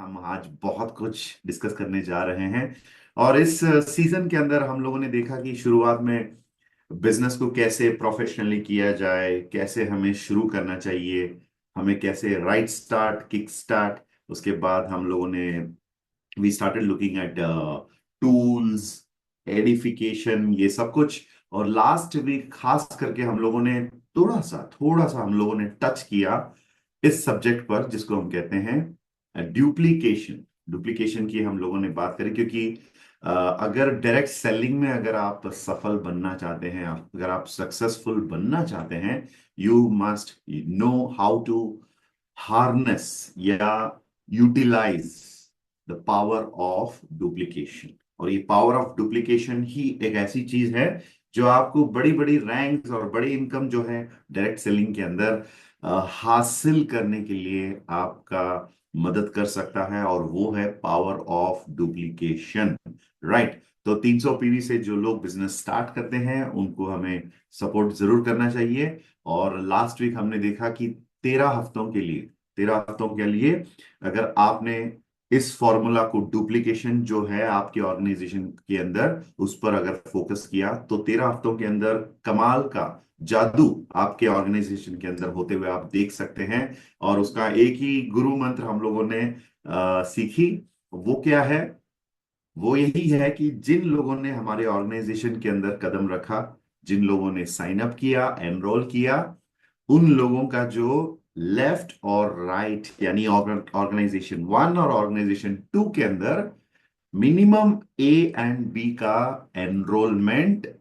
हम आज बहुत कुछ डिस्कस करने जा रहे हैं। और इस सीजन के अंदर हम लोगों ने देखा कि शुरुआत में बिजनेस को कैसे प्रोफेशनली किया जाए, कैसे हमें शुरू करना चाहिए, हमें कैसे राइट स्टार्ट, किक स्टार्ट। उसके बाद हम लोगों ने we started looking at tools, edification, ये सब कुछ। और लास्ट वीक खास करके हम लोगों ने थोड़ा सा हम लोगों ने टच किया इस सब्जेक्ट पर, जिसको हम कहते हैं ड्यूप्लीकेशन। डुप्लीकेशन की हम लोगों ने बात करी, क्योंकि अगर डायरेक्ट सेलिंग में अगर आप सफल बनना चाहते हैं, अगर आप सक्सेसफुल बनना चाहते हैं, you must know how to harness या utilise the power of duplication. और ये पावर ऑफ डुप्लीकेशन ही एक ऐसी चीज है जो आपको बड़ी बड़ी रैंक्स और बड़ी इनकम जो है डायरेक्ट सेलिंग के अंदर हासिल करने के लिए आपका मदद कर सकता है, और वो है पावर ऑफ डुप्लीकेशन। राइट। तो 300 पीवी से जो लोग बिजनेस स्टार्ट करते हैं उनको हमें सपोर्ट जरूर करना चाहिए। और लास्ट वीक हमने देखा कि 13 हफ्तों के लिए अगर आपने इस फॉर्मूला को, डुप्लीकेशन जो है आपके ऑर्गेनाइजेशन के अंदर, उस पर अगर फोकस किया तो 13 हफ्तों के अंदर कमाल का जादू आपके ऑर्गेनाइजेशन के अंदर होते हुए आप देख सकते हैं। और उसका एक ही गुरु मंत्र हम लोगों ने सीखी। वो क्या है? वो यही है कि जिन लोगों ने हमारे ऑर्गेनाइजेशन के अंदर कदम रखा, जिन लोगों ने साइन अप किया, एनरोल किया, उन लोगों का जो लेफ्ट और राइट यानी ऑर्गेनाइजेशन वन और ऑर्गेनाइजेशन टू के अंदर मिनिमम ए एंड बी का एनरोलमेंट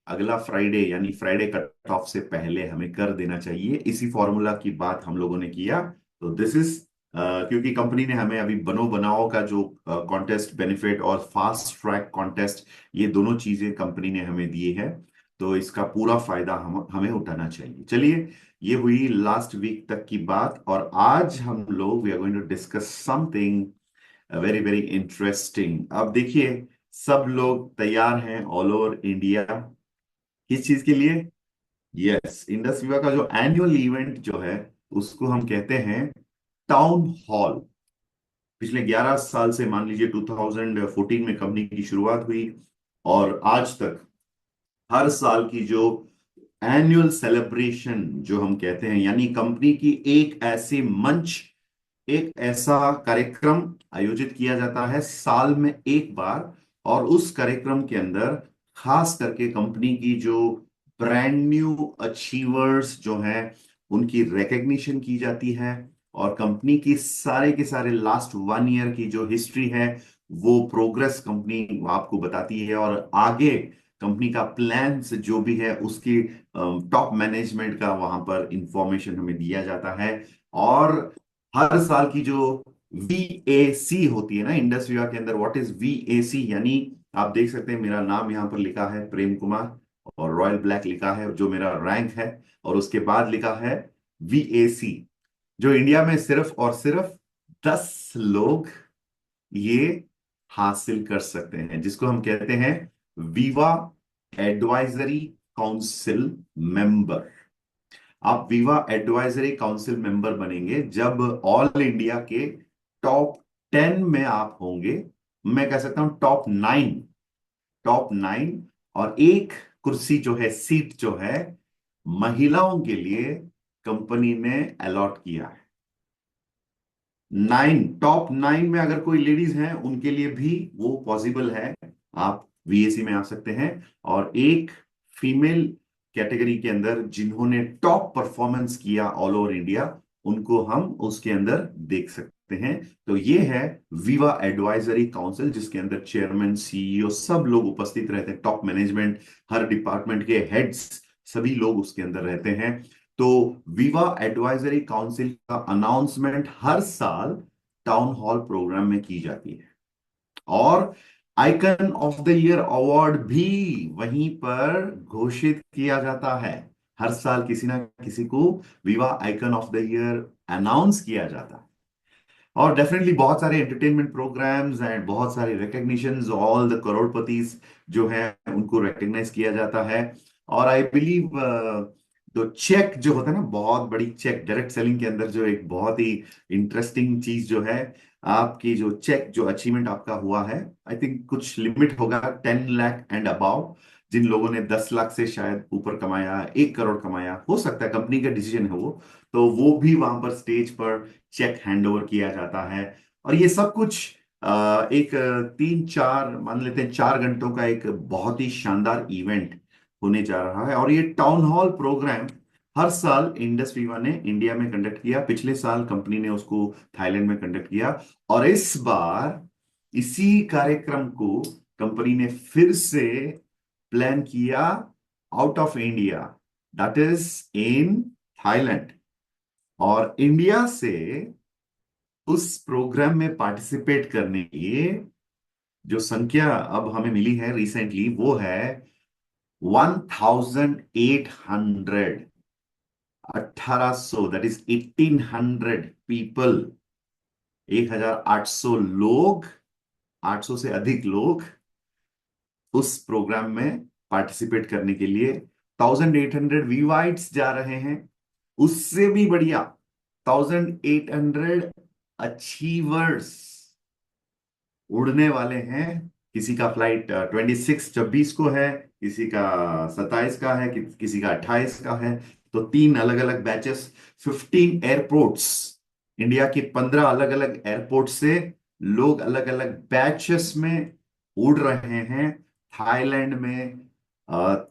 अगला फ्राइडे यानी फ्राइडे कट ऑफ से पहले हमें कर देना चाहिए। इसी फॉर्मूला की बात हम लोगों ने किया। तो दिस इज क्योंकि कंपनी ने हमें अभी बनो बनाओ का जो कॉन्टेस्ट बेनिफिट और फास्ट ट्रैक कॉन्टेस्ट, ये दोनों चीजें कंपनी ने हमें दी है। तो इसका पूरा फायदा हमें उठाना चाहिए। चलिए, ये हुई लास्ट वीक तक की बात, और आज हम लोग we are going to discuss something very very interesting. अब देखिए, सब लोग तैयार हैं ऑल ओवर इंडिया किस चीज के लिए? यस, इंडस विवा का जो एनुअल इवेंट जो है उसको हम कहते हैं टाउन हॉल। पिछले 11 साल से, मान लीजिए 2014 में कंपनी की शुरुआत हुई, और आज तक हर साल की जो एनुअल सेलिब्रेशन जो हम कहते हैं, यानी कंपनी की एक ऐसी मंच, एक ऐसा कार्यक्रम आयोजित किया जाता है साल में एक बार। और उस कार्यक्रम के अंदर खास करके कंपनी की जो ब्रांड न्यू अचीवर्स जो हैं उनकी रिकग्निशन की जाती है। और कंपनी की सारे के सारे लास्ट 1 ईयर की जो हिस्ट्री है, वो प्रोग्रेस कंपनी आपको बताती है। और आगे कंपनी का प्लान्स जो भी है उसकी टॉप मैनेजमेंट का वहां पर इंफॉर्मेशन हमें दिया जाता है। और हर साल की जो वीएसी होती है ना इंडस्ट्री के अंदर, व्हाट इज वीएसी यानी, आप देख सकते हैं मेरा नाम यहाँ पर लिखा है प्रेम कुमार, और रॉयल ब्लैक लिखा है जो मेरा रैंक है, और उसके बाद लिखा है वीएसी, जो इंडिया में सिर्फ और सिर्फ 10 लोग ये हासिल कर सकते हैं, जिसको हम कहते हैं वीवा एडवाइजरी काउंसिल मेंबर। आप वीवा एडवाइजरी काउंसिल मेंबर बनेंगे जब ऑल इंडिया के टॉप 10 में आप होंगे। मैं कह सकता हूं टॉप 9। और एक कुर्सी जो है, सीट जो है, महिलाओं के लिए कंपनी ने अलॉट किया है। टॉप 9 में अगर कोई लेडीज हैं उनके लिए भी वो पॉसिबल है, आप वीएसी में आ सकते हैं। और एक फीमेल कैटेगरी के अंदर जिन्होंने टॉप परफॉर्मेंस किया ऑल ओवर इंडिया, उनको हम उसके अंदर देख सकते हैं। तो ये है विवा एडवाइजरी काउंसिल, जिसके अंदर चेयरमैन, सीईओ सब लोग उपस्थित रहते हैं, टॉप मैनेजमेंट, हर डिपार्टमेंट के हेड्स, सभी लोग उसके अंदर रहते हैं। तो विवा एडवाइजरी काउंसिल का अनाउंसमेंट हर साल टाउन हॉल प्रोग्राम में की जाती है। और icon of the year award भी वहीं पर घोषित किया जाता है। हर साल किसी ना किसी को विवा icon of the year announce किया जाता है। और डेफिनेटली बहुत सारे एंटरटेनमेंट प्रोग्राम्स एंड बहुत सारे रिकग्निशंस, ऑल द करोड़पतिस जो है उनको रिकग्नाइज किया जाता है। और आई बिलीव जो चेक जो होता है ना, बहुत बड़ी चेक डायरेक्ट सेलिंग के अंदर, जो एक बहुत ही इंटरेस्टिंग चीज जो है, आपकी जो चेक जो अचीवमेंट आपका हुआ है, आई थिंक कुछ लिमिट होगा 10 लाख एंड अबाउ। जिन लोगों ने 10 लाख से शायद ऊपर कमाया, 1 करोड़ कमाया, हो सकता है, कंपनी का डिसीजन है वो, तो वो भी वहां पर स्टेज पर चेक हैंड ओवर किया जाता है। और ये सब कुछ एक 3-4 मान लेते हैं 4 घंटों का एक बहुत ही शानदार इवेंट होने जा रहा है। और ये टाउन हॉल प्रोग्राम हर साल इंडस वीवा ने इंडिया में कंडक्ट किया। पिछले साल कंपनी ने उसको थाईलैंड में कंडक्ट किया, और इस बार इसी कार्यक्रम को कंपनी ने फिर से प्लान किया out of India, that is in Thailand. और इंडिया से उस प्रोग्राम में पार्टिसिपेट करने की जो संख्या अब हमें मिली है रिसेंटली, वो है 1800, 1800, दैट इज 1800 पीपल, 1800 लोग, 800 से अधिक लोग उस प्रोग्राम में पार्टिसिपेट करने के लिए। 1800 वीवाइट्स जा रहे हैं, उससे भी बढ़िया 1800 अचीवर्स उड़ने वाले हैं। किसी का फ्लाइट 26-26 को है, किसी का 27 का है, किसी का 28 का है। तो 3 अलग अलग बैचेस, 15 एयरपोर्ट्स, इंडिया की 15 अलग अलग एयरपोर्ट से लोग अलग अलग बैचेस में उड़ रहे हैं थाईलैंड में।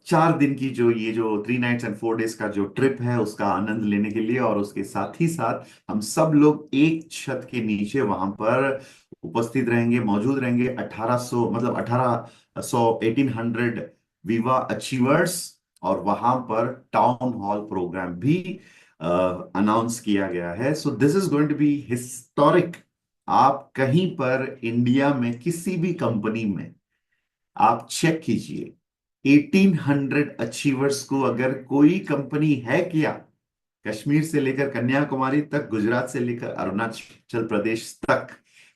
4 दिन की जो ये जो 3 नाइट्स एंड 4 डेज का जो ट्रिप है उसका आनंद लेने के लिए, और उसके साथ ही साथ हम सब लोग एक छत के नीचे वहां पर उपस्थित रहेंगे, मौजूद रहेंगे। 1800 मतलब 1800, 1800 विवा अचीवर्स। और वहां पर टाउन हॉल प्रोग्राम भी अनाउंस किया गया है। So this is going to be historic. आप कहीं पर इंडिया में किसी भी कंपनी में आप चेक कीजिए, 1800 अचीवर्स को अगर कोई कंपनी है क्या, कश्मीर से लेकर कन्याकुमारी तक, गुजरात से लेकर अरुणाचल प्रदेश तक,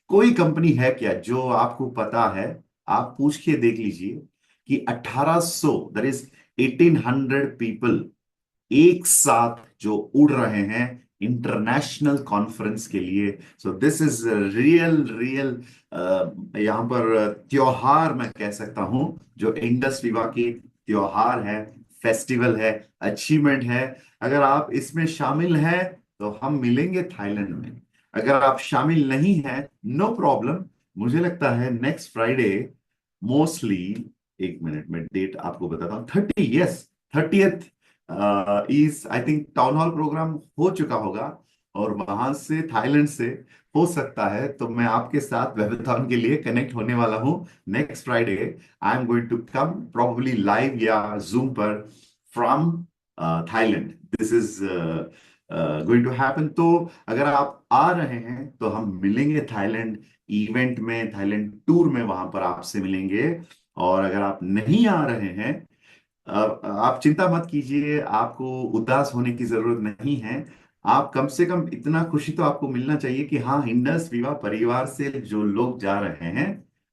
कोई कंपनी है क्या जो आपको पता है? आप पूछ के देख लीजिए कि 1800, दैट इज 1800 पीपल एक साथ जो उड़ रहे हैं इंटरनेशनल कॉन्फ्रेंस के लिए। सो दिस इज रियल रियल, यहां पर त्योहार मैं कह सकता हूं, जो इंडस विवा की त्योहार है, फेस्टिवल है, अचीवमेंट है। अगर आप इसमें शामिल हैं तो हम मिलेंगे थाईलैंड में। अगर आप शामिल नहीं हैं, नो प्रॉब्लम। मुझे लगता है नेक्स्ट फ्राइडे मोस्टली, 1 मिनट में डेट आपको बताता हूँ, 30, yes, 30th is I think town hall programme हो चुका होगा। और वहां से थाईलैंड से हो सकता है तो मैं आपके साथ वेबथॉन के लिए कनेक्ट होने वाला हूं next Friday. I am going to come probably live या जूम पर from Thailand. This is going to happen. तो अगर आप आ रहे हैं तो हम मिलेंगे थाईलैंड इवेंट में, थाईलैंड टूर में, वहां पर आपसे मिलेंगे। और अगर आप नहीं आ रहे हैं, आप चिंता मत कीजिए, आपको उदास होने की जरूरत नहीं है। आप कम से कम इतना खुशी तो आपको मिलना चाहिए कि हाँ, इंडस विवा परिवार से जो लोग जा रहे हैं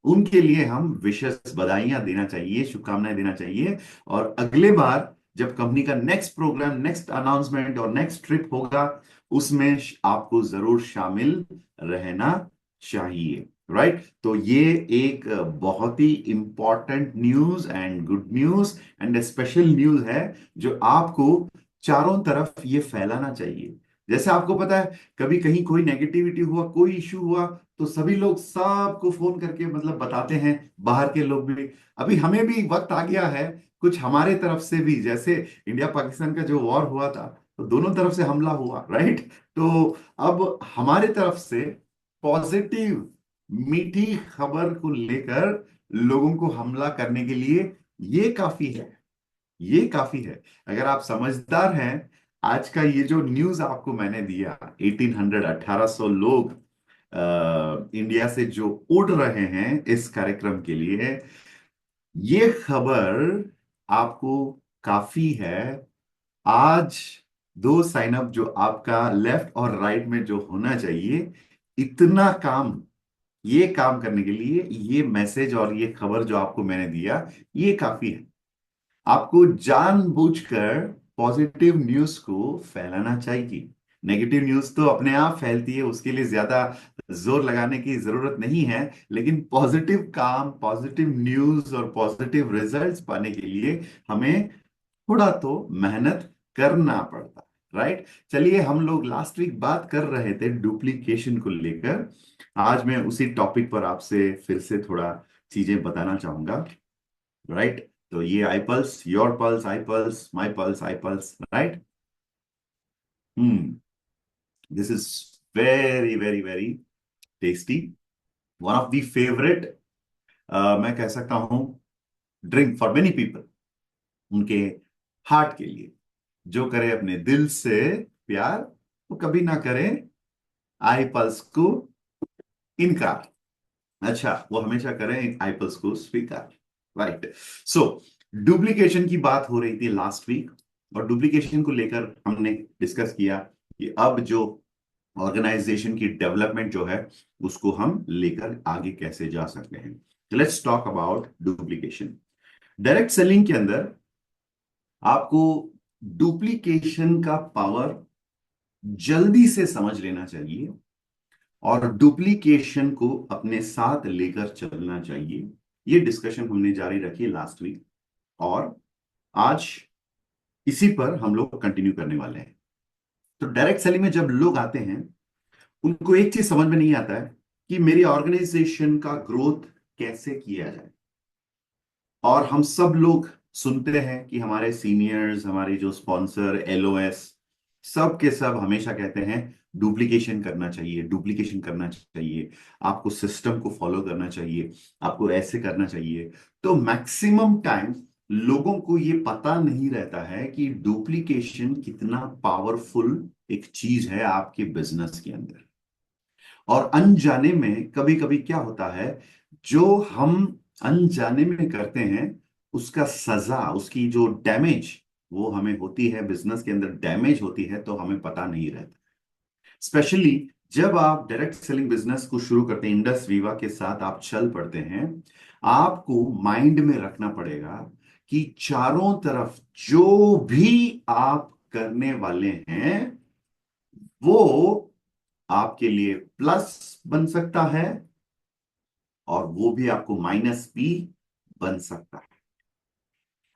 उनके लिए हम विशेष बधाइयां देना चाहिए, शुभकामनाएं देना चाहिए। और अगले बार जब कंपनी का नेक्स्ट प्रोग्राम, नेक्स्ट अनाउंसमेंट और नेक्स्ट ट्रिप होगा, उसमें आपको जरूर शामिल रहना चाहिए। राइट? तो ये एक बहुत ही important news and good news and special news है, जो आपको चारों तरफ ये फैलाना चाहिए। जैसे आपको पता है, कभी कहीं कोई नेगेटिविटी हुआ, कोई इश्यू हुआ, तो सभी लोग सबको फोन करके मतलब बताते हैं, बाहर के लोग भी। अभी हमें भी वक्त आ गया है कुछ हमारे तरफ से भी, जैसे इंडिया पाकिस्तान का जो वॉर हुआ था, तो दोनों तरफ से हमला हुआ, राइट? तो अब हमारे तरफ से पॉजिटिव मीठी खबर को लेकर लोगों को हमला करने के लिए ये काफी है, ये काफी है। अगर आप समझदार हैं, आज का ये जो न्यूज आपको मैंने दिया, 1800, 1800 लोग इंडिया से जो उड़ रहे हैं इस कार्यक्रम के लिए, ये खबर आपको काफी है। आज दो साइन अप जो आपका लेफ्ट और राइट में जो होना चाहिए, इतना काम, ये काम करने के लिए ये मैसेज और ये खबर जो आपको मैंने दिया, ये काफी है। आपको जानबूझकर पॉजिटिव न्यूज को फैलाना चाहिए। नेगेटिव न्यूज तो अपने आप फैलती है, उसके लिए ज्यादा जोर लगाने की जरूरत नहीं है, लेकिन पॉजिटिव काम, पॉजिटिव न्यूज और पॉजिटिव रिजल्ट्स पाने के लिए हमें थोड़ा तो मेहनत करना पड़ता, राइट। चलिए, हम लोग लास्ट वीक बात कर रहे थे डुप्लीकेशन को लेकर। आज मैं उसी टॉपिक पर आपसे फिर से थोड़ा चीजें बताना चाहूंगा, राइट। तो ये I pulse, your pulse, I pulse, my pulse, I pulse, right. Hmm this is very very very tasty, one of the favourite, मैं कह सकता हूं, ड्रिंक फॉर मेनी पीपल, उनके हार्ट के लिए। जो करे अपने दिल से प्यार, वो कभी ना करे आई पल्स को इनकार। अच्छा, वो हमेशा करें आई पल्स को स्वीकार, राइट। सो डुप्लीकेशन की बात हो रही थी लास्ट वीक, और डुप्लीकेशन को लेकर हमने डिस्कस किया कि अब जो ऑर्गेनाइजेशन की डेवलपमेंट जो है, उसको हम लेकर आगे कैसे जा सकते हैं। Let's talk about duplication. Direct selling के अंदर आपको डुप्लीकेशन का पावर जल्दी से समझ लेना चाहिए, और डुप्लीकेशन को अपने साथ लेकर चलना चाहिए। ये डिस्कशन हमने जारी रखी लास्ट वीक, और आज इसी पर हम लोग कंटिन्यू करने वाले हैं। तो डायरेक्ट सेलिंग में जब लोग आते हैं, उनको एक चीज समझ में नहीं आता है कि मेरी ऑर्गेनाइजेशन का ग्रोथ कैसे किया जाए। और हम सब लोग सुनते हैं कि हमारे सीनियर्स, हमारे जो स्पॉन्सर, एलओएस, सब के सब हमेशा कहते हैं डुप्लीकेशन करना चाहिए, डुप्लीकेशन करना चाहिए, आपको सिस्टम को फॉलो करना चाहिए, आपको ऐसे करना चाहिए। तो मैक्सिमम टाइम लोगों को ये पता नहीं रहता है कि डुप्लीकेशन कितना पावरफुल एक चीज है आपके बिजनेस के अंदर। और अनजाने में कभी कभी क्या होता है, जो हम अनजाने में करते हैं, उसका सजा, उसकी जो डैमेज वो हमें होती है, बिजनेस के अंदर डैमेज होती है, तो हमें पता नहीं रहता। स्पेशली जब आप डायरेक्ट सेलिंग बिजनेस को शुरू करते हैं, इंडस वीवा के साथ आप चल पड़ते हैं, आपको माइंड में रखना पड़ेगा कि चारों तरफ जो भी आप करने वाले हैं, वो आपके लिए प्लस बन सकता है, और वो भी आपको माइनस भी बन सकता है।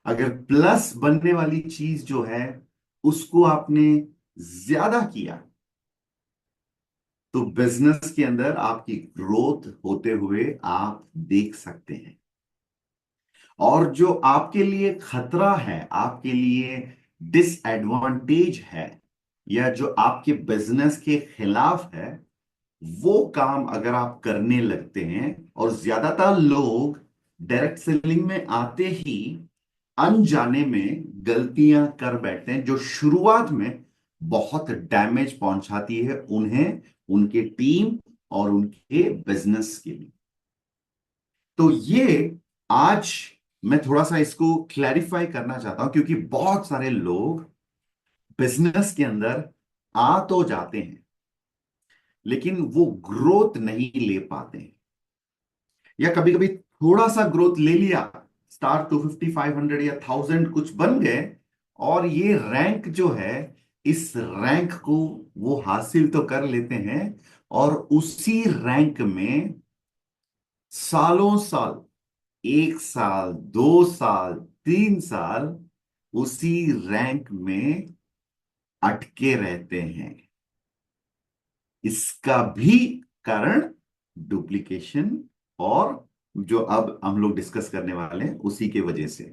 अगर प्लस बनने वाली चीज जो है, उसको आपने ज्यादा किया, तो बिजनेस के अंदर आपकी ग्रोथ होते हुए आप देख सकते हैं। और जो आपके लिए खतरा है, आपके लिए डिसएडवांटेज है, या जो आपके बिजनेस के खिलाफ है, वो काम अगर आप करने लगते हैं, और ज्यादातर लोग डायरेक्ट सेलिंग में आते ही अनजाने में गलतियां कर बैठते हैं, जो शुरुआत में बहुत डैमेज पहुंचाती है उन्हें, उनके टीम और उनके बिजनेस के लिए। तो ये आज मैं थोड़ा सा इसको क्लैरिफाई करना चाहता हूं, क्योंकि बहुत सारे लोग बिजनेस के अंदर आ तो जाते हैं, लेकिन वो ग्रोथ नहीं ले पाते हैं। या कभी कभी थोड़ा सा ग्रोथ ले लिया, स्टार 250, 500 या 1000 कुछ बन गए, और ये रैंक जो है, इस रैंक को वो हासिल तो कर लेते हैं, और उसी रैंक में सालों साल, 1 साल, 2 साल, 3 साल उसी रैंक में अटके रहते हैं। इसका भी कारण डुप्लीकेशन, और जो अब हम लोग डिस्कस करने वाले हैं उसी के वजह से।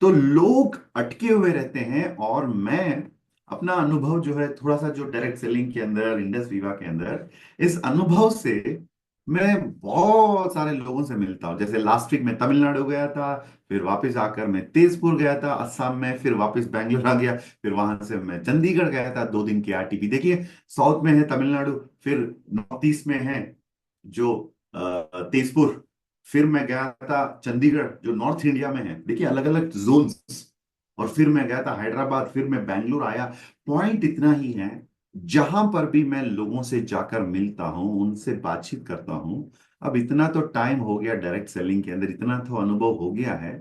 तो लोग अटके हुए रहते हैं, और मैं अपना अनुभव जो है, थोड़ा सा जो डायरेक्ट सेलिंग के अंदर, इंडस वीवा के अंदर, इस अनुभव से मैं बहुत सारे लोगों से मिलता हूं। जैसे लास्ट वीक मैं तमिलनाडु गया था, फिर वापस आकर मैं तेजपुर गया था असम में, फिर वापस बैंगलोर आ गया, फिर वहां से मैं चंडीगढ़ गया था 2 दिन की आरटीपी। देखिए, साउथ में है तमिलनाडु, फिर नॉर्थ ईस्ट में है जो तेजपुर, फिर मैं गया था चंडीगढ़ जो नॉर्थ इंडिया में है। देखिए, अलग अलग जोन्स। और फिर मैं गया था हैदराबाद, फिर मैं बैंगलोर आया। पॉइंट इतना ही है, जहां पर भी मैं लोगों से जाकर मिलता हूं, उनसे बातचीत करता हूं, अब इतना तो टाइम हो गया डायरेक्ट सेलिंग के अंदर, इतना तो अनुभव हो गया है,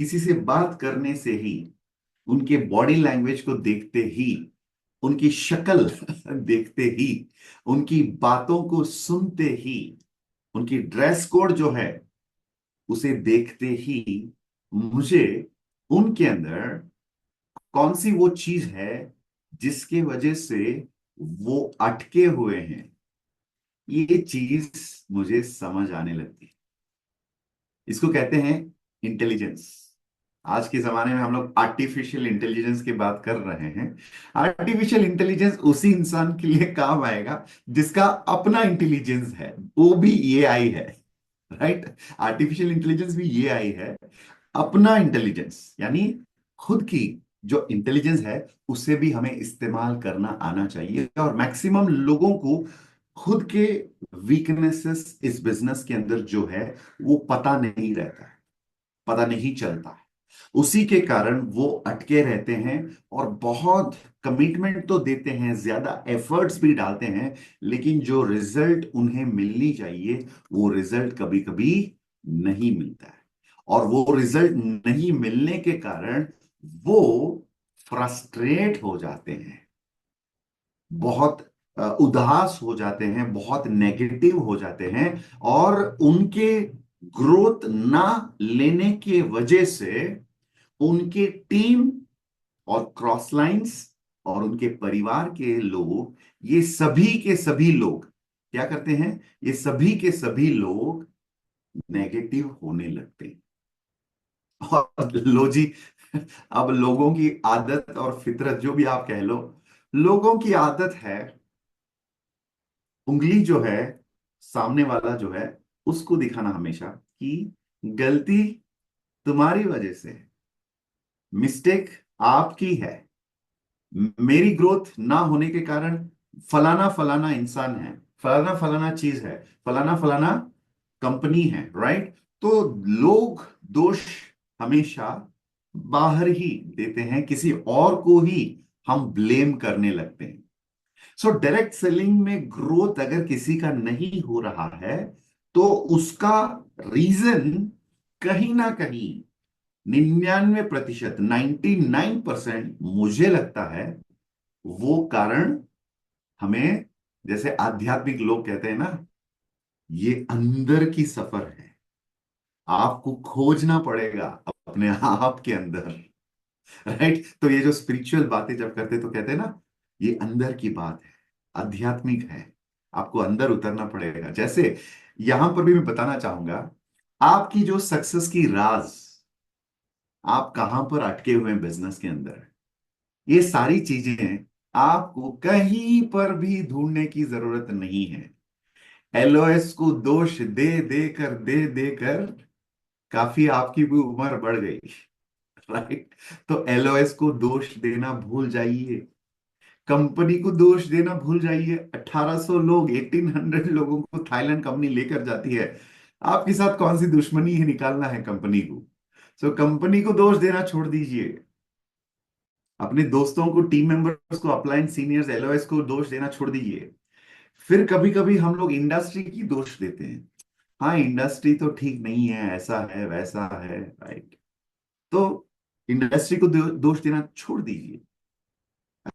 किसी से बात करने से ही, उनके बॉडी लैंग्वेज को देखते ही उनकी शक्ल देखते ही, उनकी बातों को सुनते ही, उनकी ड्रेस कोड जो है उसे देखते ही मुझे उनके अंदर कौन सी वो चीज है जिसके वजह से वो अटके हुए हैं, ये चीज मुझे समझ आने लगती है। इसको कहते हैं इंटेलिजेंस। आज के जमाने में हम लोग आर्टिफिशियल इंटेलिजेंस की बात कर रहे हैं। आर्टिफिशियल इंटेलिजेंस उसी इंसान के लिए काम आएगा जिसका अपना इंटेलिजेंस है, वो भी एआई है। राइट। आर्टिफिशियल इंटेलिजेंस भी एआई है। अपना इंटेलिजेंस यानी खुद की जो इंटेलिजेंस है उसे भी हमें इस्तेमाल करना आना चाहिए। और मैक्सिमम लोगों को खुद के वीकनेसेस इस बिजनेस के अंदर जो है वो पता नहीं रहता है, पता नहीं चलता है। उसी के कारण वो अटके रहते हैं और बहुत कमिटमेंट तो देते हैं, ज्यादा एफर्ट्स भी डालते हैं, लेकिन जो रिजल्ट उन्हें मिलनी चाहिए वो रिजल्ट कभी कभी नहीं मिलता है। और वो रिजल्ट नहीं मिलने के कारण वो फ्रस्ट्रेट हो जाते हैं, बहुत उदास हो जाते हैं, बहुत नेगेटिव हो जाते हैं। और उनके ग्रोथ ना लेने की वजह से उनके टीम और क्रॉस लाइंस और उनके परिवार के लोग, ये सभी के सभी लोग क्या करते हैं, ये सभी के सभी लोग नेगेटिव होने लगते हैं। और लो जी, अब लोगों की आदत और फितरत जो भी आप कह लो, लोगों की आदत है उंगली जो है, सामने वाला जो है उसको दिखाना हमेशा कि गलती तुम्हारी वजह से है, मिस्टेक आपकी है, मेरी ग्रोथ ना होने के कारण फलाना फलाना इंसान है, फलाना फलाना चीज है, फलाना फलाना कंपनी है। राइट। तो लोग दोष हमेशा बाहर ही देते हैं, किसी और को ही हम ब्लेम करने लगते हैं। सो डायरेक्ट सेलिंग में ग्रोथ अगर किसी का नहीं हो रहा है तो उसका रीजन कहीं ना कहीं 99%, 99% मुझे लगता है वो कारण हमें, जैसे आध्यात्मिक लोग कहते हैं ना, ये अंदर की सफर है। आपको खोजना पड़ेगा अपने आप के अंदर। राइट। तो ये जो स्पिरिचुअल बातें जब करते तो कहते हैं ना, ये अंदर की बात है, आध्यात्मिक है, आपको अंदर उतरना पड़ेगा। जैसे यहां पर भी मैं बताना चाहूंगा, आपकी जो सक्सेस की राज, आप कहां पर अटके हुए हैं बिजनेस के अंदर, ये सारी चीजें आपको कहीं पर भी ढूंढने की जरूरत नहीं है। एलओएस को दोष दे देकर काफी आपकी भी उम्र बढ़ गई। राइट। तो एलओएस को दोष देना भूल जाइए, कंपनी को दोष देना भूल जाइए। 1800 लोग, 1800 लोगों को थाईलैंड कंपनी लेकर जाती है, आपके साथ कौन सी दुश्मनी है निकालना है कंपनी को। सो कंपनी को दोष देना छोड़ दीजिए, अपने दोस्तों को, टीम मेंबर्स को, अपलाइन सीनियर्स, एलओएस को दोष देना छोड़ दीजिए। फिर कभी कभी हम लोग इंडस्ट्री की दोष देते हैं, हाँ इंडस्ट्री तो ठीक नहीं है, ऐसा है वैसा है। राइट। तो इंडस्ट्री को दोष देना छोड़ दीजिए।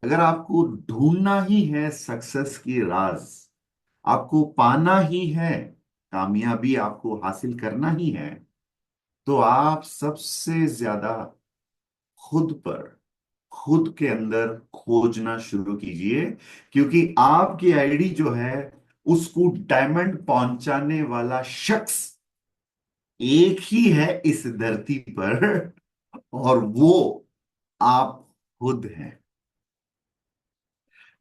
अगर आपको ढूंढना ही है सक्सेस की राज, आपको पाना ही है, कामयाबी आपको हासिल करना ही है, तो आप सबसे ज्यादा खुद पर, खुद के अंदर खोजना शुरू कीजिए। क्योंकि आपकी आईडी जो है उसको डायमंड पहुंचाने वाला शख्स एक ही है इस धरती पर, और वो आप खुद हैं।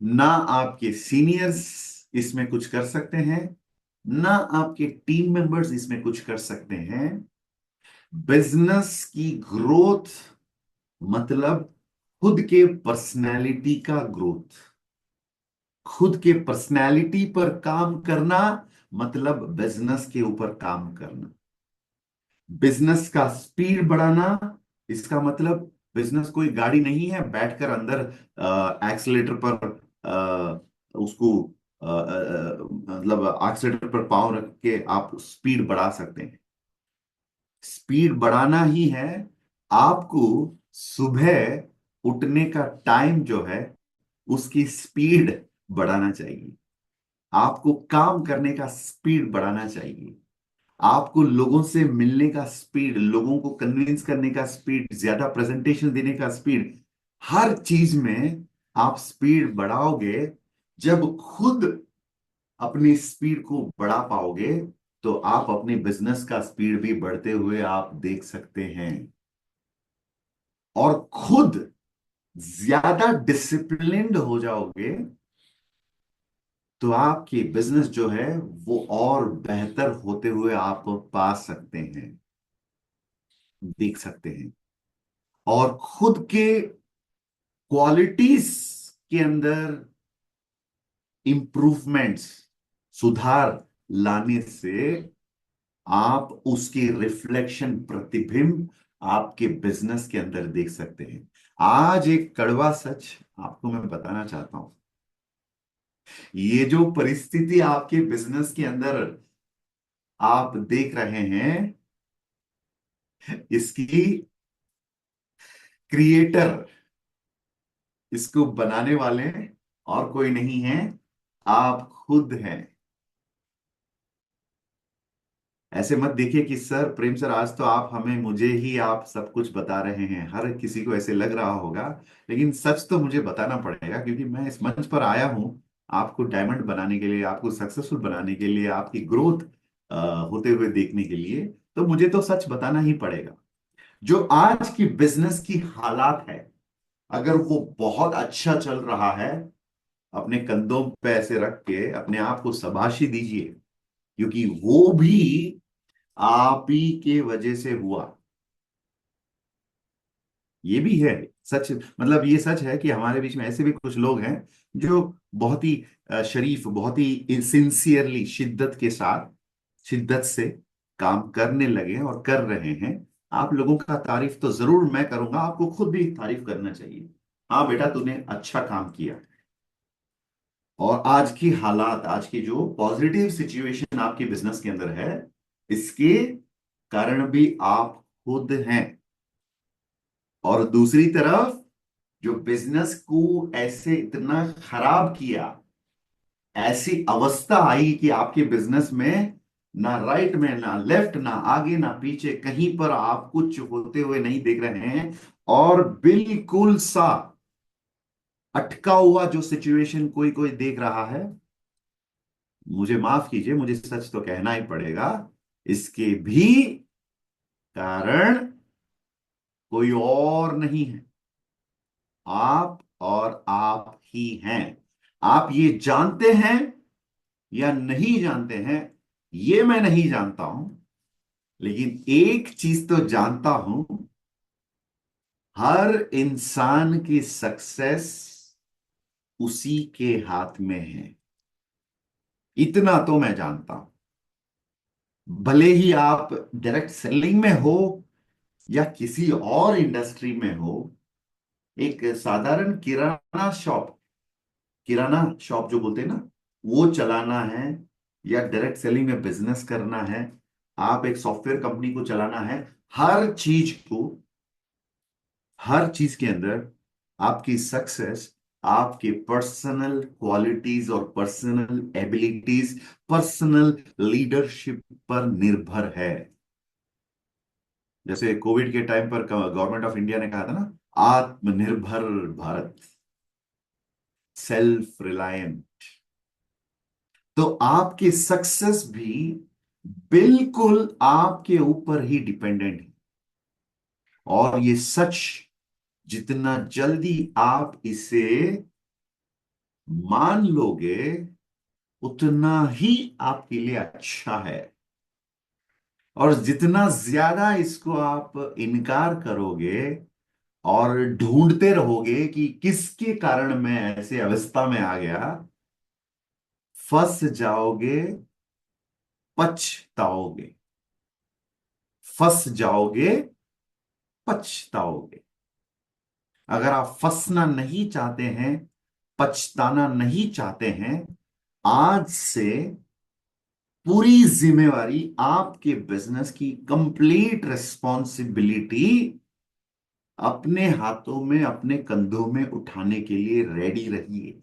ना आपके सीनियर्स इसमें कुछ कर सकते हैं, ना आपके टीम मेंबर्स इसमें कुछ कर सकते हैं। बिजनेस की ग्रोथ मतलब खुद के पर्सनैलिटी का ग्रोथ, खुद के पर्सनैलिटी पर काम करना मतलब बिजनेस के ऊपर काम करना। बिजनेस का स्पीड बढ़ाना, इसका मतलब बिजनेस कोई गाड़ी नहीं है बैठकर अंदर एक्सीलेटर पर उसको मतलब एक्सीलेटर पर पांव रख के आप स्पीड बढ़ा सकते हैं। स्पीड बढ़ाना ही है आपको सुबह उठने का टाइम जो है उसकी स्पीड बढ़ाना चाहिए। आपको काम करने का स्पीड बढ़ाना चाहिए। आपको लोगों से मिलने का स्पीड, लोगों को कन्विंस करने का स्पीड, ज्यादा प्रेजेंटेशन देने का स्पीड, हर चीज में आप स्पीड बढ़ाओगे। जब खुद अपनी स्पीड को बढ़ा पाओगे तो आप अपने बिजनेस का स्पीड भी बढ़ते हुए आप देख सकते हैं। और खुद ज्यादा डिसिप्लिन्ड हो जाओगे तो आपकी बिजनेस जो है वो और बेहतर होते हुए आप पा सकते हैं, देख सकते हैं। और खुद के क्वालिटीज के अंदर इंप्रूवमेंट्स, सुधार लाने से आप उसकी रिफ्लेक्शन, प्रतिबिंब आपके बिजनेस के अंदर देख सकते हैं। आज एक कड़वा सच आपको मैं बताना चाहता हूं। ये जो परिस्थिति आपके बिजनेस के अंदर आप देख रहे हैं, इसकी क्रिएटर, इसको बनाने वाले और कोई नहीं है, आप खुद हैं। ऐसे मत देखिए कि सर, प्रेम सर, आज तो आप हमें, मुझे ही आप सब कुछ बता रहे हैं। हर किसी को ऐसे लग रहा होगा, लेकिन सच तो मुझे बताना पड़ेगा, क्योंकि मैं इस मंच पर आया हूं आपको डायमंड बनाने के लिए, आपको सक्सेसफुल बनाने के लिए, आपकी ग्रोथ होते हुए देखने के लिए। तो मुझे तो सच बताना ही पड़ेगा। जो आज की बिजनेस की हालात है, अगर वो बहुत अच्छा चल रहा है, अपने कंधों पे ऐसे रख के अपने आप को शाबाशी दीजिए, क्योंकि वो भी आप ही के वजह से हुआ। ये भी है सच। मतलब ये सच है कि हमारे बीच में ऐसे भी कुछ लोग हैं जो बहुत ही शरीफ, बहुत ही सिंसियरली, शिद्दत के साथ, शिद्दत से काम करने लगे और कर रहे हैं। आप लोगों का तारीफ तो जरूर मैं करूंगा, आपको खुद भी तारीफ करना चाहिए। हाँ बेटा, तूने अच्छा काम किया। और आज की हालात, आज की जो पॉजिटिव सिचुएशन आपके बिजनेस के अंदर है, इसके कारण भी आप खुद हैं। और दूसरी तरफ, जो बिजनेस को ऐसे इतना खराब किया, ऐसी अवस्था आई कि आपके बिजनेस में ना राइट में, ना लेफ्ट, ना आगे, ना पीछे, कहीं पर आप कुछ होते हुए नहीं देख रहे हैं। और बिल्कुल सा अटका हुआ जो सिचुएशन कोई कोई देख रहा है, मुझे माफ कीजिए, मुझे सच तो कहना ही पड़ेगा, इसके भी कारण कोई और नहीं है, आप और आप ही हैं। आप ये जानते हैं या नहीं जानते हैं, ये मैं नहीं जानता हूं, लेकिन एक चीज तो जानता हूं, हर इंसान की सक्सेस उसी के हाथ में है। इतना तो मैं जानता हूं। भले ही आप डायरेक्ट सेलिंग में हो या किसी और इंडस्ट्री में हो, एक साधारण किराना शॉप, किराना शॉप जो बोलते हैं ना, वो चलाना है, या डायरेक्ट सेलिंग में बिजनेस करना है, आप एक सॉफ्टवेयर कंपनी को चलाना है, हर चीज को, हर चीज के अंदर आपकी सक्सेस आपके पर्सनल क्वालिटीज और पर्सनल एबिलिटीज, पर्सनल लीडरशिप पर निर्भर है। जैसे कोविड के टाइम पर गवर्नमेंट ऑफ इंडिया ने कहा था ना, आत्मनिर्भर भारत, सेल्फ रिलायंट। तो आपकी सक्सेस भी बिल्कुल आपके ऊपर ही डिपेंडेंट है। और ये सच, जितना जल्दी आप इसे मान लोगे, उतना ही आपके लिए अच्छा है। और जितना ज्यादा इसको आप इनकार करोगे और ढूंढते रहोगे कि किसके कारण मैं ऐसे अवस्था में आ गया, फंस जाओगे, पछताओगे। फंस जाओगे, पछताओगे। अगर आप फंसना नहीं चाहते हैं, पछताना नहीं चाहते हैं, आज से पूरी जिम्मेवारी, आपके बिजनेस की कंप्लीट रिस्पॉन्सिबिलिटी अपने हाथों में, अपने कंधों में उठाने के लिए रेडी रहिए।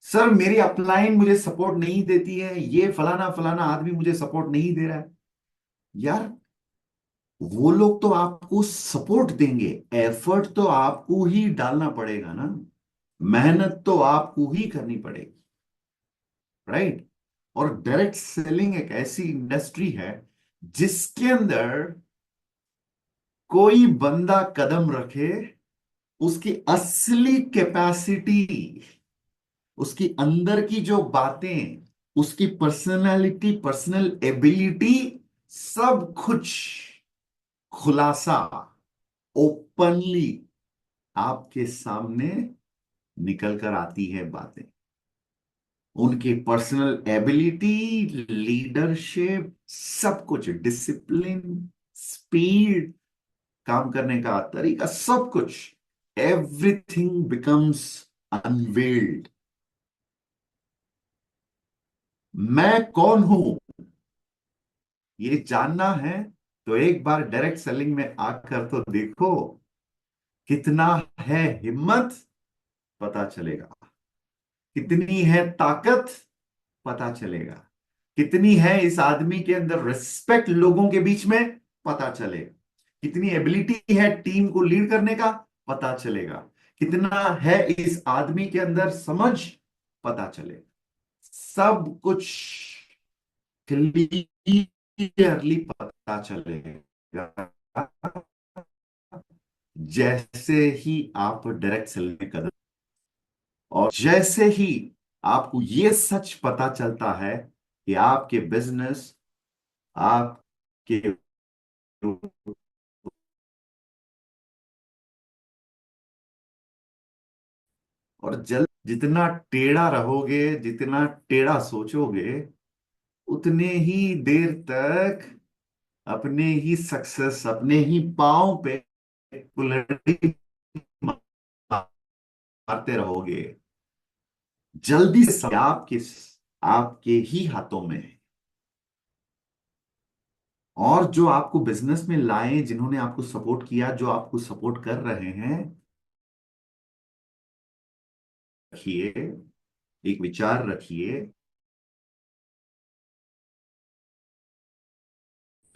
सर मेरी अपलाइन मुझे सपोर्ट नहीं देती है, ये फलाना फलाना आदमी मुझे सपोर्ट नहीं दे रहा है। यार वो लोग तो आपको सपोर्ट देंगे, एफर्ट तो आपको ही डालना पड़ेगा ना, मेहनत तो आपको ही करनी पड़ेगी, राइट। और डायरेक्ट सेलिंग एक ऐसी इंडस्ट्री है जिसके अंदर कोई बंदा कदम रखे, उसकी असली कैपेसिटी, उसकी अंदर की जो बातें, उसकी पर्सनालिटी, पर्सनल एबिलिटी, सब कुछ खुलासा, ओपनली आपके सामने निकल कर आती है बातें। उनकी पर्सनल एबिलिटी, लीडरशिप, सब कुछ, डिसिप्लिन, स्पीड, काम करने का तरीका, सब कुछ, एवरीथिंग बिकम्स अनवेल्ड। मैं कौन हूं ये जानना है तो एक बार डायरेक्ट सेलिंग में आकर तो देखो, कितना है हिम्मत पता चलेगा, कितनी है ताकत पता चलेगा, कितनी है इस आदमी के अंदर रिस्पेक्ट लोगों के बीच में पता चलेगा, कितनी एबिलिटी है टीम को लीड करने का पता चलेगा, कितना है इस आदमी के अंदर समझ पता चलेगा, सब कुछ क्लियरली पता चलेगा जैसे ही आप डायरेक्ट सेल में कदम, और जैसे ही आपको ये सच पता चलता है कि आपके बिजनेस, आपके, और जल्द जितना टेढ़ा रहोगे, जितना टेढ़ा सोचोगे, उतने ही देर तक अपने ही सक्सेस, अपने ही पांव पे कुल्हाड़ी मारते रहोगे। जल्दी से आपके आपके ही हाथों में है। और जो आपको बिजनेस में लाए, जिन्होंने आपको सपोर्ट किया, जो आपको सपोर्ट कर रहे हैं, रखिए, एक विचार रखिए,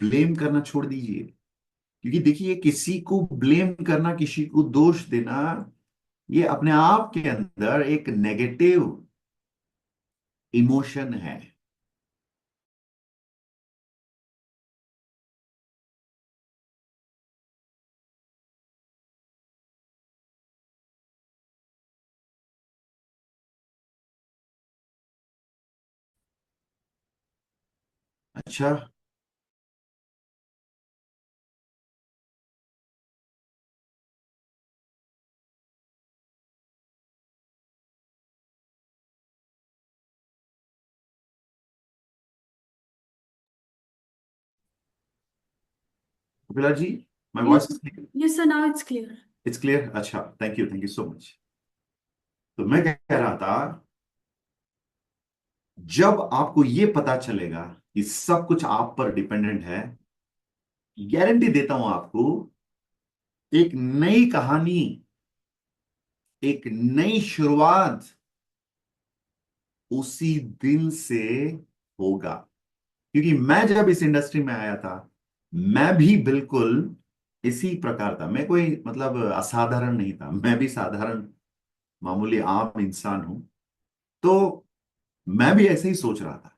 ब्लेम करना छोड़ दीजिए। क्योंकि देखिए, किसी को ब्लेम करना, किसी को दोष देना, ये अपने आप के अंदर एक नेगेटिव इमोशन है। अच्छा। Kapila ji, my Yes, voice yes, sir. Now it's clear. It's clear. अच्छा, थैंक यू सो मच। तो मैं कह रहा था, जब आपको ये पता चलेगा कि सब कुछ आप पर डिपेंडेंट है, गारंटी देता हूं आपको, एक नई कहानी, एक नई शुरुआत उसी दिन से होगा। क्योंकि मैं जब इस इंडस्ट्री में आया था, मैं भी बिल्कुल इसी प्रकार था। मैं कोई मतलब असाधारण नहीं था, मैं भी साधारण मामूली आम इंसान हूं। तो मैं भी ऐसे ही सोच रहा था,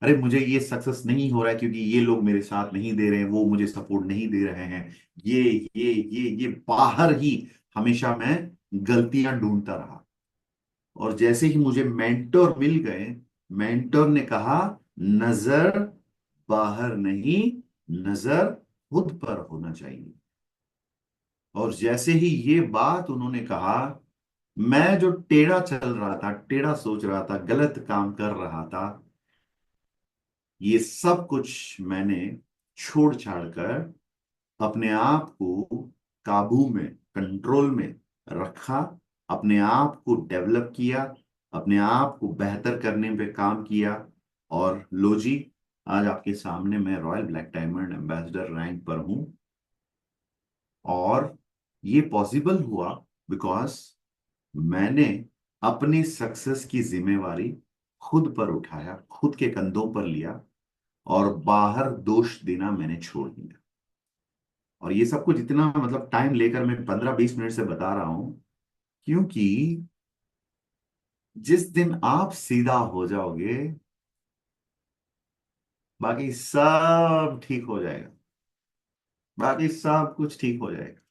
अरे मुझे ये सक्सेस नहीं हो रहा है क्योंकि ये लोग मेरे साथ नहीं दे रहे हैं, वो मुझे सपोर्ट नहीं दे रहे हैं, ये ये बाहर ही हमेशा मैं गलतियां ढूंढता रहा। और जैसे ही मुझे मेंटोर मिल गए, मेंटोर ने कहा, नजर बाहर नहीं, नजर खुद पर होना चाहिए। और जैसे ही ये बात उन्होंने कहा, मैं जो टेढ़ा चल रहा था, टेढ़ा सोच रहा था, गलत काम कर रहा था, ये सब कुछ मैंने छोड़ छाड़ कर अपने आप को काबू में, कंट्रोल में रखा, अपने आप को डेवलप किया, अपने आप को बेहतर करने पे काम किया। और लो जी, आज आपके सामने मैं royal black diamond ambassador rank पर हूं। और ये पॉसिबल हुआ बिकॉज मैंने अपनी सक्सेस की जिम्मेवारी खुद पर उठाया, खुद के कंधों पर लिया, और बाहर दोष देना मैंने छोड़ दिया। और ये सब कुछ इतना मतलब टाइम लेकर मैं 15-20 मिनट से बता रहा हूं, क्योंकि जिस दिन आप सीधा हो जाओगे, बाकी सब ठीक हो जाएगा। बाकी सब कुछ ठीक हो जाएगा।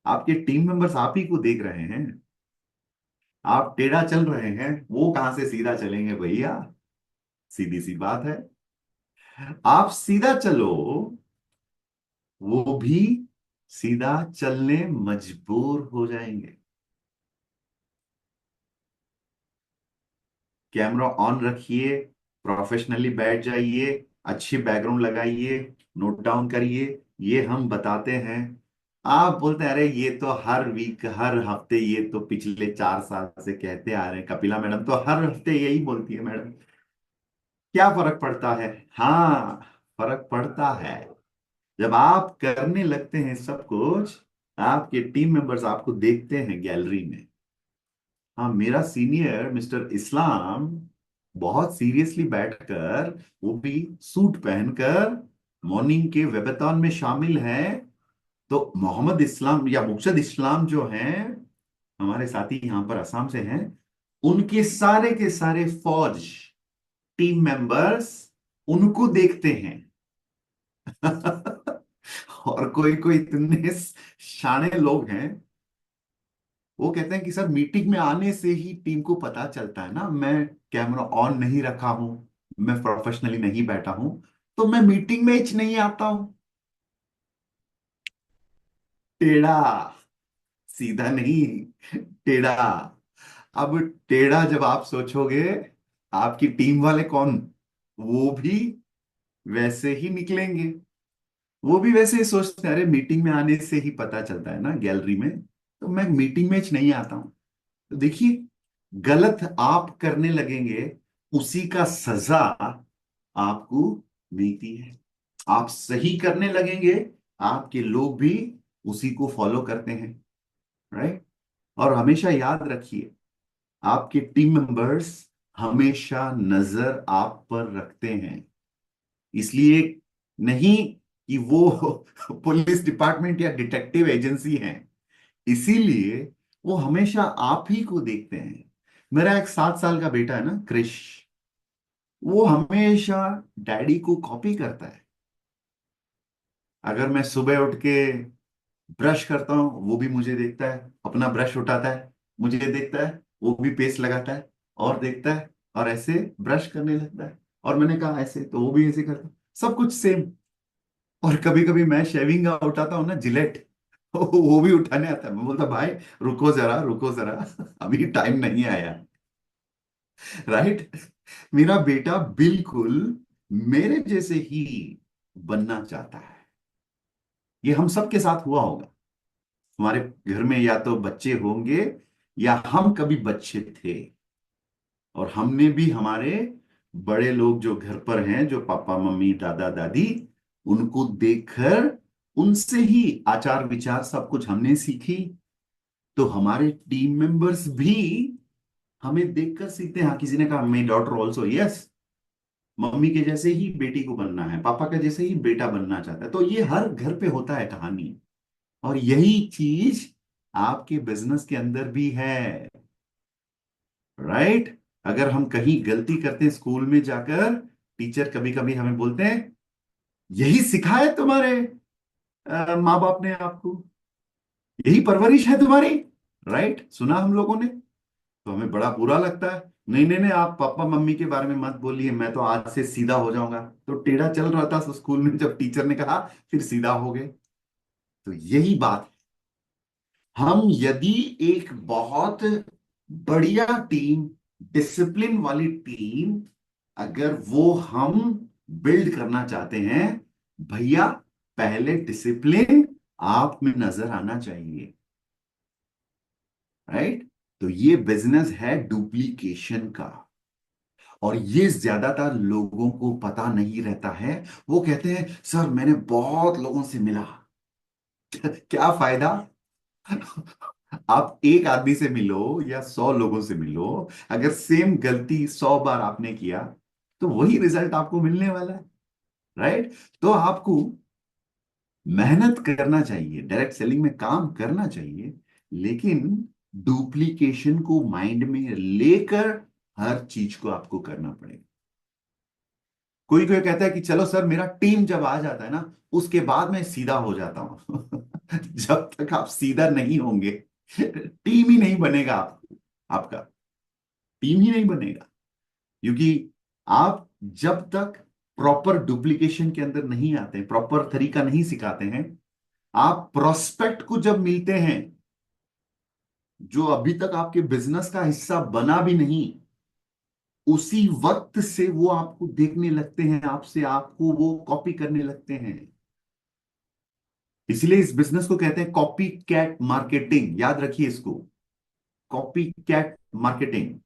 आपके टीम मेंबर्स आप ही को देख रहे हैं। आप टेढ़ा चल रहे हैं, वो कहां से सीधा चलेंगे भैया? सीधी सी बात है। आप सीधा चलो, वो भी सीधा चलने मजबूर हो जाएंगे। कैमरा ऑन रखिए, प्रोफेशनली बैठ जाइए, अच्छी बैकग्राउंड लगाइए, नोट डाउन करिए। ये हम बताते हैं। आप बोलते हैं अरे ये तो हर वीक, हर हफ्ते, ये तो पिछले 4 साल से कहते आ रहे हैं, कपिला मैडम तो हर हफ्ते यही बोलती है मैडम। क्या फर्क पड़ता है? हाँ, फर्क पड़ता है। जब आप करने लगते हैं सब कुछ, आपके टीम मेंबर्स आपको देखते हैं गैलरी में। हाँ, मेरा सीनियर मिस्टर इस्लाम बहुत सीरियसली बैठकर, वो भी सूट पहनकर, मॉर्निंग के वेबेथॉन में शामिल है। तो मोहम्मद इस्लाम या मुर्शद इस्लाम जो हैं, हमारे साथी यहाँ पर असम से हैं, उनके सारे के सारे फौज टीम मेंबर्स उनको देखते हैं। और कोई कोई इतने शाणे लोग हैं, वो कहते हैं कि सर मीटिंग में आने से ही टीम को पता चलता है ना, मैं कैमरा ऑन नहीं रखा हूं, मैं प्रोफेशनली नहीं बैठा हूं, तो मैं मीटिंग में ही नहीं आता हूं। टेढ़ा, सीधा नहीं, टेढ़ा। अब टेढ़ा जब आप सोचोगे, आपकी टीम वाले कौन, वो भी वैसे ही निकलेंगे। वो भी वैसे ही सोचते हैं, अरे मीटिंग में आने से ही पता चलता है ना गैलरी में, तो मैं मीटिंग में नहीं आता हूं। तो देखिए, गलत आप करने लगेंगे, उसी का सजा आपको मिलती है। आप सही करने लगेंगे, आपके लोग भी उसी को फॉलो करते हैं। राइट? और हमेशा याद रखिए, आपके टीम मेंबर्स हमेशा नजर आप पर रखते हैं। इसलिए नहीं कि वो पुलिस डिपार्टमेंट या डिटेक्टिव एजेंसी है, इसीलिए वो हमेशा आप ही को देखते हैं। मेरा एक 7 साल का बेटा है ना, क्रिश, वो हमेशा डैडी को कॉपी करता है। अगर मैं सुबह उठ के ब्रश करता हूँ, वो भी मुझे देखता है, अपना ब्रश उठाता है, मुझे देखता है, वो भी पेस्ट लगाता है और देखता है, और ऐसे ब्रश करने लगता है। और मैंने कहा ऐसे, तो वो भी ऐसे करता है, सब कुछ सेम। और कभी कभी मैं शेविंग का उठाता हूँ ना, जिलेट, वो भी उठाने आता है। मैं बोलता भाई रुको जरा, रुको जरा, अभी टाइम नहीं आया। राइट? मेरा बेटा बिल्कुल मेरे जैसे ही बनना चाहता है। ये हम सबके साथ हुआ होगा। हमारे घर में या तो बच्चे होंगे, या हम कभी बच्चे थे, और हमने भी हमारे बड़े लोग जो घर पर हैं, जो पापा मम्मी दादा दादी, उनको देखकर, उनसे ही आचार विचार सब कुछ हमने सीखी। तो हमारे टीम मेंबर्स भी हमें देखकर सीखते हैं। हाँ, किसी ने कहा my daughter also, yes, mummy के जैसे ही बेटी को बनना है, पापा के जैसे ही बेटा बनना चाहता है। तो ये हर घर पे होता है कहानी। और यही चीज आपके बिजनेस के अंदर भी है। राइट? अगर हम कहीं गलती करते हैं स्कूल में जाकर, टीचर कभी कभी हमें बोलते हैं, यही सिखाया तुम्हारे माँ बाप ने आपको, यही परवरिश है तुम्हारी। राइट? सुना हम लोगों ने, तो हमें बड़ा बुरा लगता है। नहीं नहीं नहीं, आप पापा मम्मी के बारे में मत बोलिए, मैं तो आज से सीधा हो जाऊंगा। तो टेढ़ा चल रहा था स्कूल में, जब टीचर ने कहा फिर सीधा हो गए। तो यही बात है। हम यदि एक बहुत बढ़िया टीम, डिसिप्लिन वाली टीम, अगर वो हम बिल्ड करना चाहते हैं, भैया पहले डिसिप्लिन आप में नजर आना चाहिए। राइट? तो ये बिजनेस है डुप्लीकेशन का, और ये ज्यादातर लोगों को पता नहीं रहता है। वो कहते हैं सर मैंने बहुत लोगों से मिला, क्या फायदा? आप एक आदमी से मिलो या 100 लोगों से मिलो, अगर सेम गलती 100 बार आपने किया तो वही रिजल्ट आपको मिलने वाला है। राइट? तो आपको मेहनत करना चाहिए, डायरेक्ट सेलिंग में काम करना चाहिए, लेकिन डुप्लीकेशन को माइंड में लेकर हर चीज को आपको करना पड़ेगा। कोई कोई कहता है कि चलो सर, मेरा टीम जब आ जाता है ना, उसके बाद मैं सीधा हो जाता हूं। जब तक आप सीधा नहीं होंगे, टीम ही नहीं बनेगा आपका टीम ही नहीं बनेगा। क्योंकि आप जब तक प्रॉपर डुप्लीकेशन के अंदर नहीं आते, प्रॉपर तरीका नहीं सिखाते हैं, आप प्रोस्पेक्ट को जब मिलते हैं, जो अभी तक आपके बिजनेस का हिस्सा बना भी नहीं, उसी वक्त से वो आपको देखने लगते हैं, आपसे आपको वो कॉपी करने लगते हैं। इसलिए इस बिजनेस को कहते हैं कॉपी कैट मार्केटिंग। याद रखिए इसको, कॉपी कैट मार्केटिंग।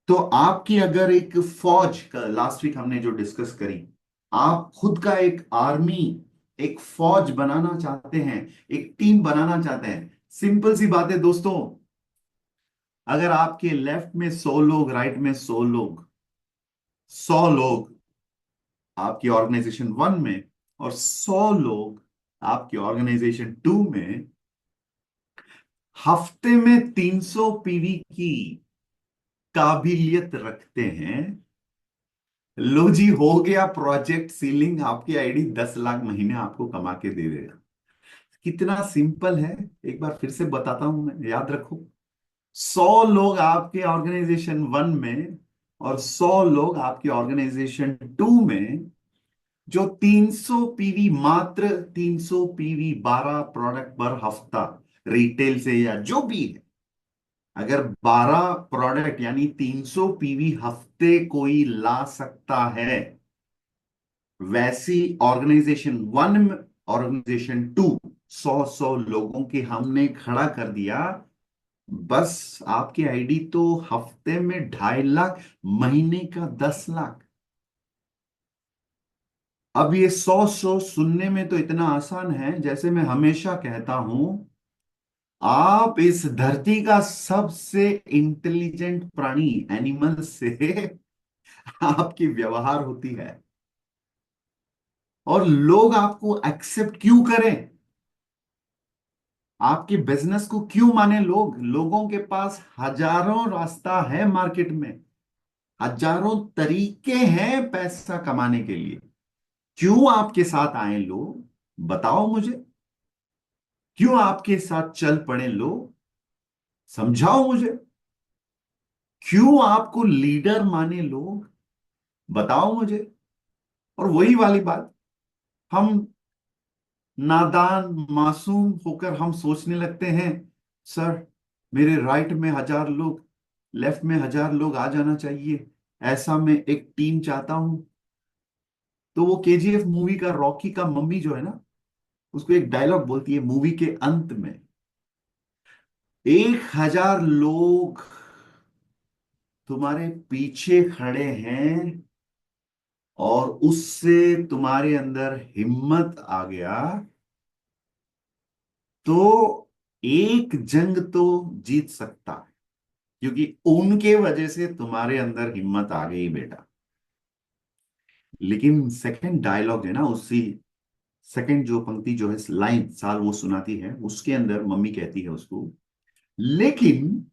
तो आपकी अगर एक फौज का, लास्ट वीक हमने जो डिस्कस करी, आप खुद का एक आर्मी, एक फौज बनाना चाहते हैं, एक टीम बनाना चाहते हैं, सिंपल सी बात है दोस्तों। अगर आपके लेफ्ट में 100 लोग, राइट में 100 लोग, 100 लोग आपकी ऑर्गेनाइजेशन वन में और 100 लोग आपकी ऑर्गेनाइजेशन टू में हफ्ते में 300 पीवी की काबिलियत रखते हैं, लो जी, हो गया प्रोजेक्ट सीलिंग। आपकी आईडी 10 लाख महीने आपको कमा के दे देगा। कितना सिंपल है, एक बार फिर से बताता हूं मैं, याद रखो। 100 लोग आपके ऑर्गेनाइजेशन वन में और 100 लोग आपकी ऑर्गेनाइजेशन टू में, जो 300 पीवी, मात्र 300 पीवी, 12 प्रोडक्ट पर हफ्ता, रिटेल से या जो भी है, अगर 12 प्रोडक्ट यानी 300 पीवी हफ्ते कोई ला सकता है, वैसी ऑर्गेनाइजेशन वन, ऑर्गेनाइजेशन टू, 100 100 लोगों के हमने खड़ा कर दिया। बस आपकी आईडी तो हफ्ते में 2.5 लाख, महीने का 10 लाख। अब ये 100 100 सुनने में तो इतना आसान है, जैसे मैं हमेशा कहता हूं, आप इस धरती का सबसे इंटेलिजेंट प्राणी, एनिमल से आपकी व्यवहार होती है, और लोग आपको एक्सेप्ट क्यों करें, आपके बिजनेस को क्यों माने लोग? लोगों के पास हजारों रास्ता है मार्केट में, हजारों तरीके हैं पैसा कमाने के लिए। क्यों आपके साथ आए लोग? बताओ मुझे, क्यों आपके साथ चल पड़े लोग? समझाओ मुझे। क्यों आपको लीडर माने लोग? बताओ मुझे। और वही वाली बात, हम नादान मासूम होकर हम सोचने लगते हैं, सर, मेरे राइट में 1,000 लोग, लेफ्ट में 1,000 लोग आ जाना चाहिए, ऐसा मैं एक टीम चाहता हूं। तो वो केजीएफ मूवी का रॉकी का मम्मी जो है ना, उसको एक डायलॉग बोलती है मूवी के अंत में, 1,000 लोग तुम्हारे पीछे खड़े हैं और उससे तुम्हारे अंदर हिम्मत आ गया, तो एक जंग तो जीत सकता है, क्योंकि उनके वजह से तुम्हारे अंदर हिम्मत आ गई बेटा। लेकिन सेकंड डायलॉग है ना, उसी सेकंड जो पंक्ति, जो है लाइन साल वो सुनाती है, उसके अंदर मम्मी कहती है उसको, लेकिन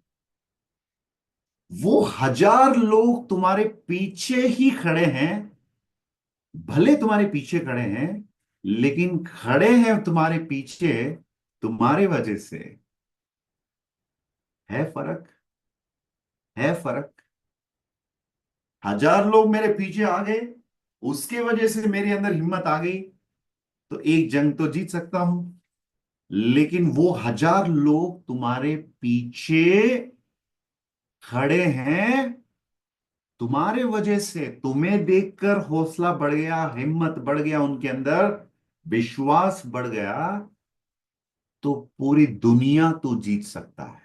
वो 1,000 लोग तुम्हारे पीछे ही खड़े हैं, भले तुम्हारे पीछे खड़े हैं, लेकिन खड़े हैं तुम्हारे पीछे तुम्हारे वजह से। है फर्क, है फर्क। 1,000 लोग मेरे पीछे आ गए, उसके वजह से मेरे अंदर हिम्मत आ गई, तो एक जंग तो जीत सकता हूं। लेकिन वो 1,000 लोग तुम्हारे पीछे खड़े हैं, तुम्हारे वजह से, तुम्हें देखकर हौसला बढ़ गया, हिम्मत बढ़ गया उनके अंदर, विश्वास बढ़ गया, तो पूरी दुनिया तो जीत सकता है।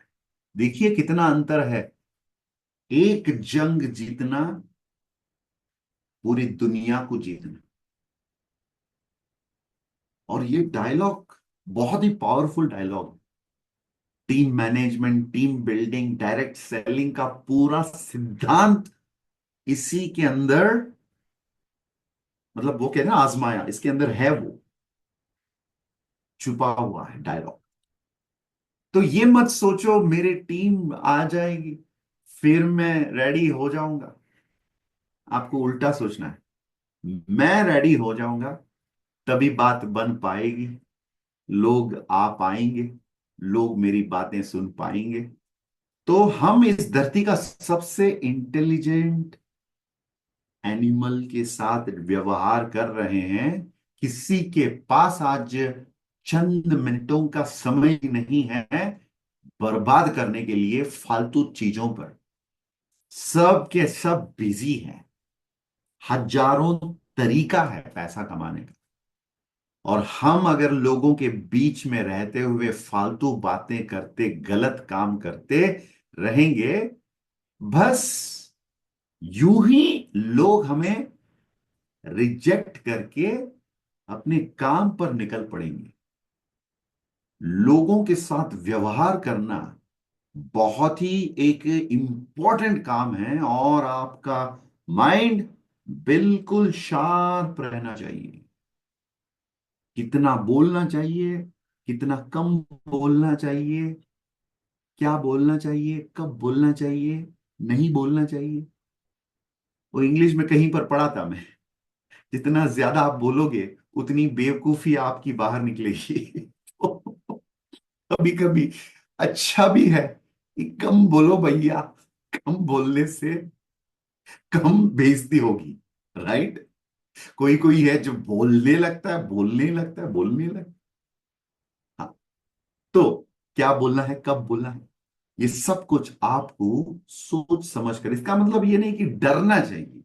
देखिए कितना अंतर है, एक जंग जीतना, पूरी दुनिया को जीतना। और ये डायलॉग बहुत ही powerful dialogue. Team management, team building, direct selling का पूरा सिद्धांत इसी के अंदर, मतलब वो कहते हैं ना आजमाया, इसके अंदर है, वो छुपा हुआ है डायलॉग। तो ये मत सोचो मेरी टीम आ जाएगी फिर मैं रेडी हो जाऊंगा। आपको उल्टा सोचना है, मैं रेडी हो जाऊंगा तभी बात बन पाएगी, लोग आ पाएंगे, लोग मेरी बातें सुन पाएंगे। तो हम इस धरती का सबसे इंटेलिजेंट एनिमल के साथ व्यवहार कर रहे हैं। किसी के पास आज चंद मिनटों का समय नहीं है बर्बाद करने के लिए फालतू चीजों पर। सब के सब बिजी हैं, हजारों तरीका है पैसा कमाने का। और हम अगर लोगों के बीच में रहते हुए फालतू बातें करते, गलत काम करते रहेंगे, बस यूं ही लोग हमें रिजेक्ट करके अपने काम पर निकल पड़ेंगे। लोगों के साथ व्यवहार करना बहुत ही एक इंपॉर्टेंट काम है, और आपका माइंड बिल्कुल शार्प रहना चाहिए। कितना बोलना चाहिए, कितना कम बोलना चाहिए, क्या बोलना चाहिए, कब बोलना चाहिए, नहीं बोलना चाहिए, वो इंग्लिश में कहीं पर पढ़ा था मैं। जितना ज्यादा आप बोलोगे उतनी बेवकूफी आपकी बाहर निकलेगी। कभी कभी अच्छा भी है कि कम बोलो भैया, कम बोलने से कम बेइज्जती होगी, राइट। कोई कोई है जो बोलने लगता है, बोलने लगता है, बोलने लगता है। हाँ, तो क्या बोलना है, कब बोलना है, ये सब कुछ आपको सोच समझ कर, इसका मतलब ये नहीं कि डरना चाहिए,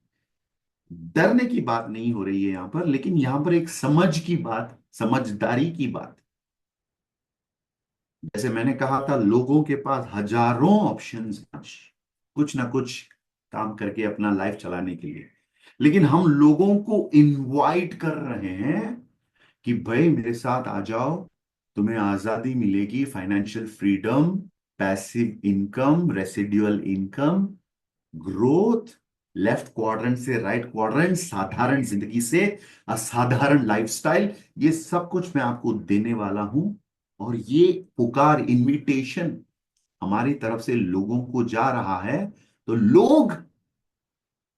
डरने की बात नहीं हो रही है यहां पर, लेकिन यहां पर एक समझ की बात, समझदारी की बात। जैसे मैंने कहा था, लोगों के पास हजारों ऑप्शंस हैं कुछ ना कुछ काम करके अपना लाइफ चलाने के लिए, लेकिन हम लोगों को इनवाइट कर रहे हैं कि भाई मेरे साथ आ जाओ, तुम्हें आजादी मिलेगी, financial freedom, passive income, residual income, growth, left quadrant से राइट क्वाड्रेंट, साधारण जिंदगी से असाधारण लाइफस्टाइल, ये सब कुछ मैं आपको देने वाला हूं। और ये पुकार, इनविटेशन हमारी तरफ से लोगों को जा रहा है। तो लोग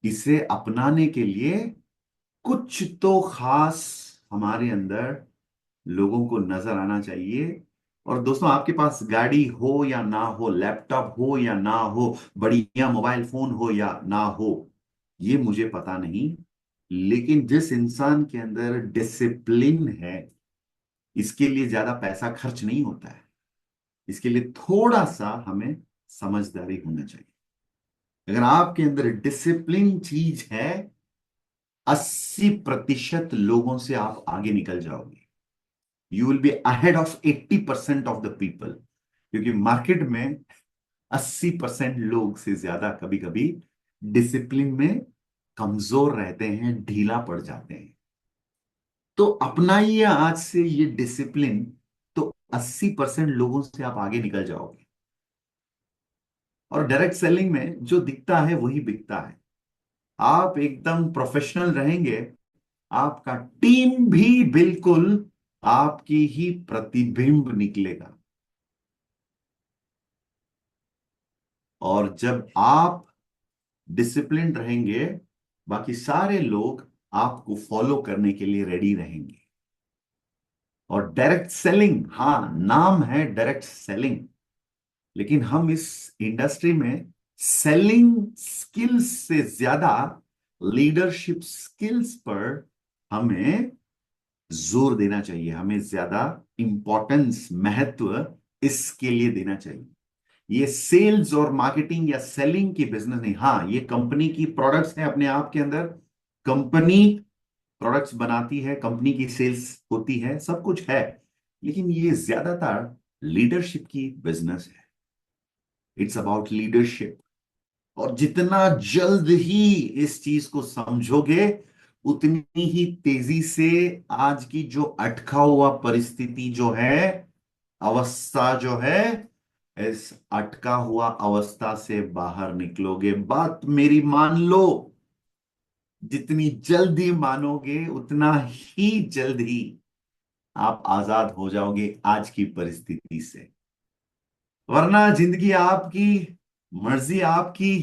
इसे अपनाने के लिए कुछ तो खास हमारे अंदर लोगों को नजर आना चाहिए। और दोस्तों, आपके पास गाड़ी हो या ना हो, लैपटॉप हो या ना हो, बढ़िया मोबाइल फोन हो या ना हो, ये मुझे पता नहीं, लेकिन जिस इंसान के अंदर डिसिप्लिन है, इसके लिए ज्यादा पैसा खर्च नहीं होता है। इसके लिए थोड़ा सा हमें समझदारी होना चाहिए। अगर आपके अंदर डिसिप्लिन चीज है, 80% लोगों से आप आगे निकल जाओगे। You will be ahead of 80% of the people, क्योंकि मार्केट में 80% लोग से ज्यादा कभी कभी डिसिप्लिन में कमजोर रहते हैं, ढीला पड़ जाते हैं। तो अपनाइए आज से ये डिसिप्लिन, तो 80% लोगों से आप आगे निकल जाओगे। और डायरेक्ट सेलिंग में जो दिखता है वही बिकता है। आप एकदम प्रोफेशनल रहेंगे, आपका टीम भी बिल्कुल आपकी ही प्रतिबिंब निकलेगा। और जब आप डिसिप्लिन रहेंगे, बाकी सारे लोग आपको फॉलो करने के लिए रेडी रहेंगे। और डायरेक्ट सेलिंग, हाँ नाम है डायरेक्ट सेलिंग, लेकिन हम इस इंडस्ट्री में सेलिंग स्किल्स से ज्यादा लीडरशिप स्किल्स पर हमें जोर देना चाहिए, हमें ज्यादा इंपॉर्टेंस, महत्व इसके लिए देना चाहिए। ये सेल्स और मार्केटिंग या सेलिंग की बिजनेस नहीं। हाँ, ये कंपनी की प्रोडक्ट्स हैं अपने आप के अंदर, कंपनी प्रोडक्ट्स बनाती है, कंपनी की सेल्स होती है, सब कुछ है, लेकिन ये ज्यादातर लीडरशिप की बिजनेस है। It's about leadership. और जितना जल्द ही इस चीज को समझोगे, उतनी ही तेजी से आज की जो अटका हुआ परिस्थिति जो है, अवस्था जो है, इस अटका हुआ अवस्था से बाहर निकलोगे। बात मेरी मान लो। जितनी जल्दी मानोगे उतना ही जल्दी आप आजाद हो जाओगे आज की परिस्थिति से। वरना जिंदगी आपकी, मर्जी आपकी,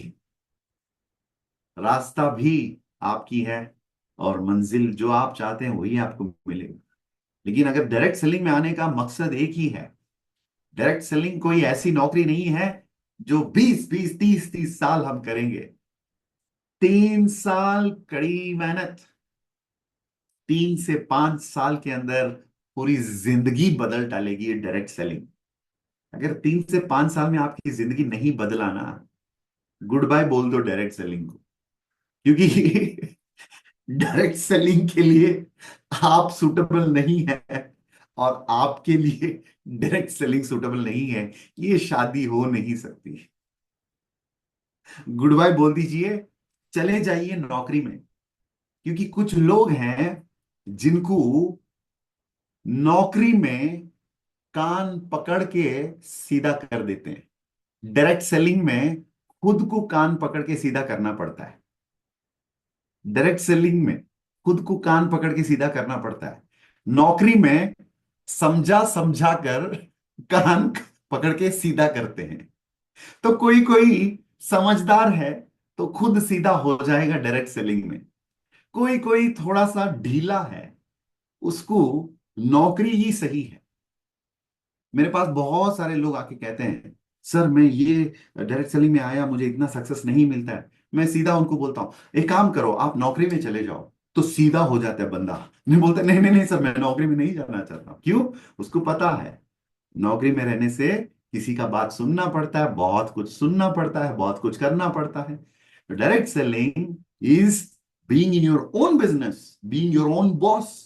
रास्ता भी आपकी है, और मंजिल जो आप चाहते हैं वही आपको मिलेगा। लेकिन अगर डायरेक्ट सेलिंग में आने का मकसद एक ही है, डायरेक्ट सेलिंग कोई ऐसी नौकरी नहीं है जो 20 20 30 30 साल हम करेंगे। 3 साल कड़ी मेहनत, 3 से 5 साल के अंदर पूरी जिंदगी बदल डालेगी ये डायरेक्ट सेलिंग। अगर 3 से 5 साल में आपकी जिंदगी नहीं बदला ना, गुड बाय बोल दो डायरेक्ट सेलिंग को। क्योंकि डायरेक्ट सेलिंग के लिए आप सुटेबल नहीं है, और आपके लिए डायरेक्ट सेलिंग सुटेबल नहीं है, ये शादी हो नहीं सकती। गुड बाय बोल दीजिए, चले जाइए नौकरी में। क्योंकि कुछ लोग हैं जिनको नौकरी में कान पकड़ के सीधा कर देते हैं। डायरेक्ट सेलिंग में खुद को कान पकड़ के सीधा करना पड़ता है। डायरेक्ट सेलिंग में खुद को कान पकड़ के सीधा करना पड़ता है। नौकरी में समझा समझा कर कान पकड़ के सीधा करते हैं। तो कोई कोई समझदार है तो खुद सीधा हो जाएगा डायरेक्ट सेलिंग में। कोई कोई थोड़ा सा ढीला है, उसको नौकरी ही सही है। मेरे पास बहुत सारे लोग आके कहते हैं, सर मैं ये डायरेक्ट सेलिंग में आया, मुझे इतना सक्सेस नहीं मिलता है। मैं सीधा उनको बोलता हूं एक काम करो, आप नौकरी में चले जाओ। तो सीधा हो जाता है बंदा। नहीं बोलता, नहीं नहीं नहीं सर, मैं नौकरी में नहीं जाना चाहता। क्यों? उसको पता है नौकरी में रहने से किसी का बात सुनना पड़ता है, बहुत कुछ सुनना पड़ता है, बहुत कुछ करना पड़ता है। Direct selling is being in your own business, being your own boss.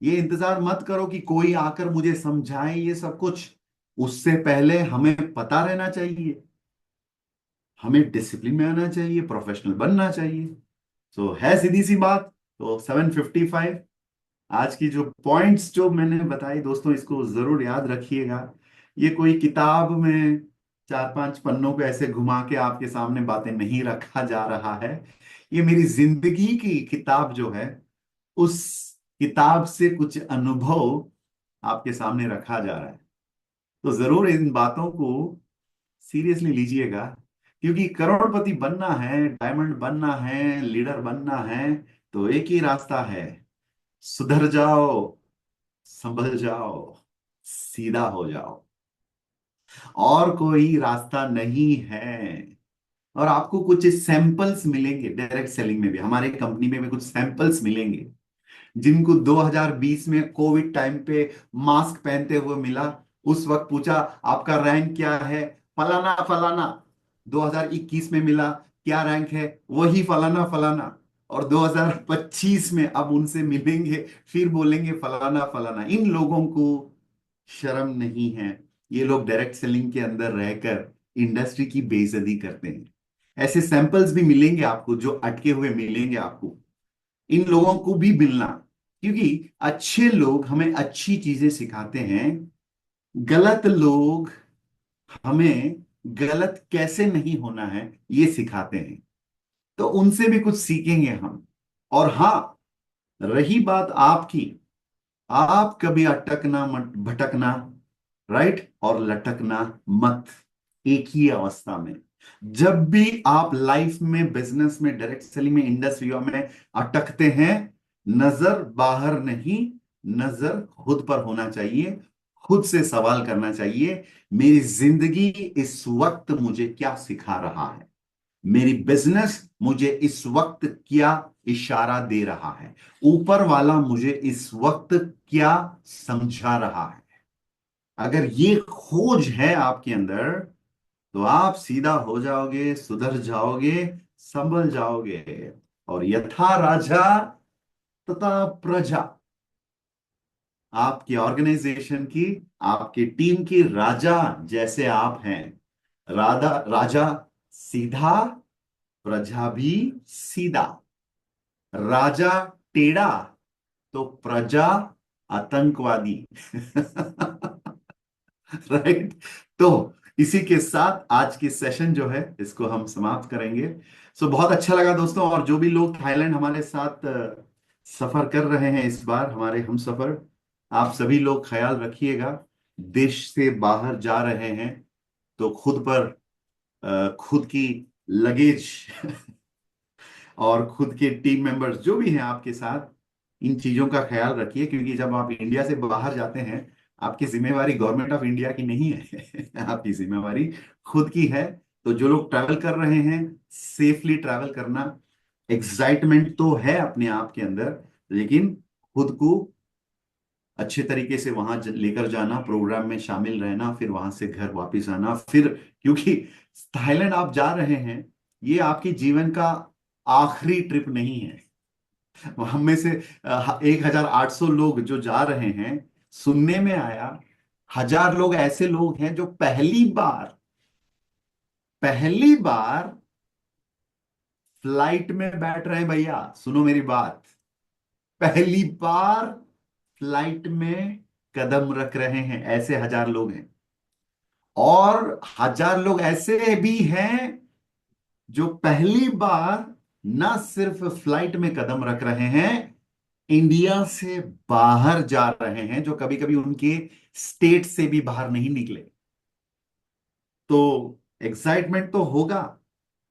ये इंतजार मत करो कि कोई आकर मुझे समझाए ये सब कुछ। उससे पहले हमें पता रहना चाहिए, हमें डिसिप्लिन में आना चाहिए, प्रोफेशनल बनना चाहिए। सो है सीधी सी बात। तो 7:55, आज की जो पॉइंट्स जो मैंने बताई दोस्तों, इसको जरूर याद रखिएगा। ये कोई किताब में 4 5 पन्नों को ऐसे घुमा के आपके सामने बातें नहीं रखा जा रहा है। ये मेरी जिंदगी की किताब जो है, उस किताब से कुछ अनुभव आपके सामने रखा जा रहा है। तो जरूर इन बातों को सीरियसली लीजिएगा। क्योंकि करोड़पति बनना है, डायमंड बनना है, लीडर बनना है, तो एक ही रास्ता है, सुधर जाओ, संभल जाओ, सीधा हो जाओ। और कोई रास्ता नहीं है। और आपको कुछ सैंपल्स मिलेंगे डायरेक्ट सेलिंग में भी, हमारे कंपनी में भी कुछ सैंपल्स मिलेंगे जिनको 2020 में कोविड टाइम पे मास्क पहनते हुए मिला। उस वक्त पूछा आपका रैंक क्या है, फलाना फलाना। 2021 में मिला, क्या रैंक है, वही फलाना फलाना। और 2025 में अब उनसे मिलेंगे, फिर बोलेंगे फलाना फलाना। इन लोगों को शर्म नहीं है। ये लोग डायरेक्ट सेलिंग के अंदर रहकर इंडस्ट्री की बेइज्जती करते हैं। ऐसे सैंपल्स भी मिलेंगे आपको, जो अटके हुए मिलेंगे आपको। इन लोगों को भी मिलना, क्योंकि अच्छे लोग हमें अच्छी चीजें सिखाते हैं। गलत लोग हमें गलत कैसे नहीं होना है ये सिखाते हैं। तो उनसे भी कुछ सीखेंगे हम। और हां, रही बात आपकी, आप कभी अटकना मत, भटकना, राइट, और लटकना मत। एक ही अवस्था में, जब भी आप लाइफ में, बिजनेस में, डायरेक्ट सेलिंग में, इंडस्ट्रियों में अटकते हैं, नजर बाहर नहीं, नजर खुद पर होना चाहिए। खुद से सवाल करना चाहिए, मेरी जिंदगी इस वक्त मुझे क्या सिखा रहा है, मेरी बिजनेस मुझे इस वक्त क्या इशारा दे रहा है, ऊपर वाला मुझे इस वक्त क्या समझा रहा है। अगर ये खोज है आपके अंदर, तो आप सीधा हो जाओगे, सुधर जाओगे, संभल जाओगे। और यथा राजा तथा प्रजा, आपकी ऑर्गेनाइजेशन की, आपकी टीम की राजा जैसे आप हैं। राजा सीधा, प्रजा भी सीधा। राजा टेढ़ा तो प्रजा आतंकवादी। राइट। तो इसी के साथ आज की सेशन जो है इसको हम समाप्त करेंगे। सो बहुत अच्छा लगा दोस्तों, और जो भी लोग थाईलैंड हमारे साथ सफर कर रहे हैं इस बार, हमारे हम सफर, आप सभी लोग ख्याल रखिएगा। देश से बाहर जा रहे हैं तो खुद पर खुद की लगेज और खुद के टीम मेंबर्स जो भी हैं आपके साथ, इन चीजों का ख्याल रखिए, क्योंकि जब आप इंडिया से बाहर जाते हैं आपकी जिम्मेवारी गवर्नमेंट ऑफ इंडिया की नहीं है। आपकी जिम्मेवारी खुद की है। तो जो लोग ट्रैवल कर रहे हैं, सेफली ट्रैवल करना। एक्साइटमेंट तो है अपने आप के अंदर, लेकिन खुद को अच्छे तरीके से वहां लेकर जाना, प्रोग्राम में शामिल रहना, फिर वहां से घर वापस आना। फिर क्योंकि थाईलैंड आप जा रहे हैं, ये आपके जीवन का आखिरी ट्रिप नहीं है। हम में से 1,800 लोग जो जा रहे हैं, सुनने में आया 1,000 लोग ऐसे लोग हैं जो पहली बार फ्लाइट में बैठ रहे हैं। भैया सुनो मेरी बात, पहली बार फ्लाइट में कदम रख रहे हैं, ऐसे 1,000 लोग हैं। और 1,000 लोग ऐसे भी हैं जो पहली बार ना सिर्फ फ्लाइट में कदम रख रहे हैं, इंडिया से बाहर जा रहे हैं, जो कभी कभी उनके स्टेट से भी बाहर नहीं निकले। तो एक्साइटमेंट तो होगा,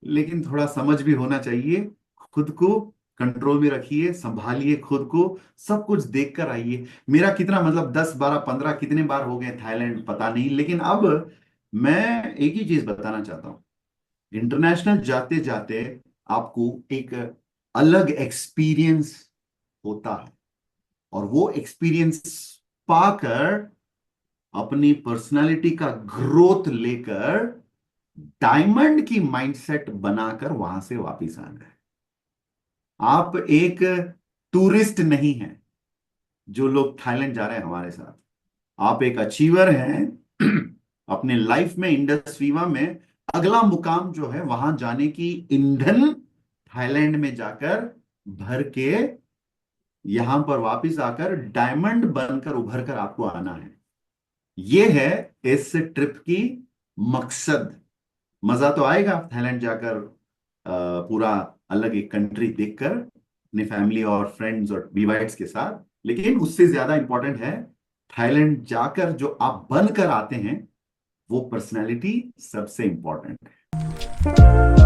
लेकिन थोड़ा समझ भी होना चाहिए। खुद को कंट्रोल में रखिए, संभालिए खुद को, सब कुछ देख कर आइए। मेरा कितना मतलब 10, 12, 15 कितने बार हो गए थाईलैंड पता नहीं, लेकिन अब मैं एक ही चीज बताना चाहता हूं। इंटरनेशनल जाते जाते आपको एक अलग एक्सपीरियंस होता है, और वो एक्सपीरियंस पाकर अपनी पर्सनालिटी का ग्रोथ लेकर डायमंड की माइंडसेट बनाकर वहां से वापस आना है। आप एक टूरिस्ट नहीं हैं जो लोग थाईलैंड जा रहे हैं हमारे साथ, आप एक अचीवर हैं। अपने लाइफ में, इंडस्ट्रीवा में अगला मुकाम जो है वहां जाने की ईंधन थाईलैंड में जाकर भर के यहां पर वापस आकर डायमंड बनकर उभर कर आपको आना है। ये है इस ट्रिप की मकसद। मजा तो आएगा थाईलैंड जाकर, पूरा अलग एक कंट्री देखकर अपने फैमिली और फ्रेंड्स और बीवाइट्स के साथ, लेकिन उससे ज्यादा इंपॉर्टेंट है थाईलैंड जाकर जो आप बनकर आते हैं, वो पर्सनैलिटी सबसे इंपॉर्टेंट है।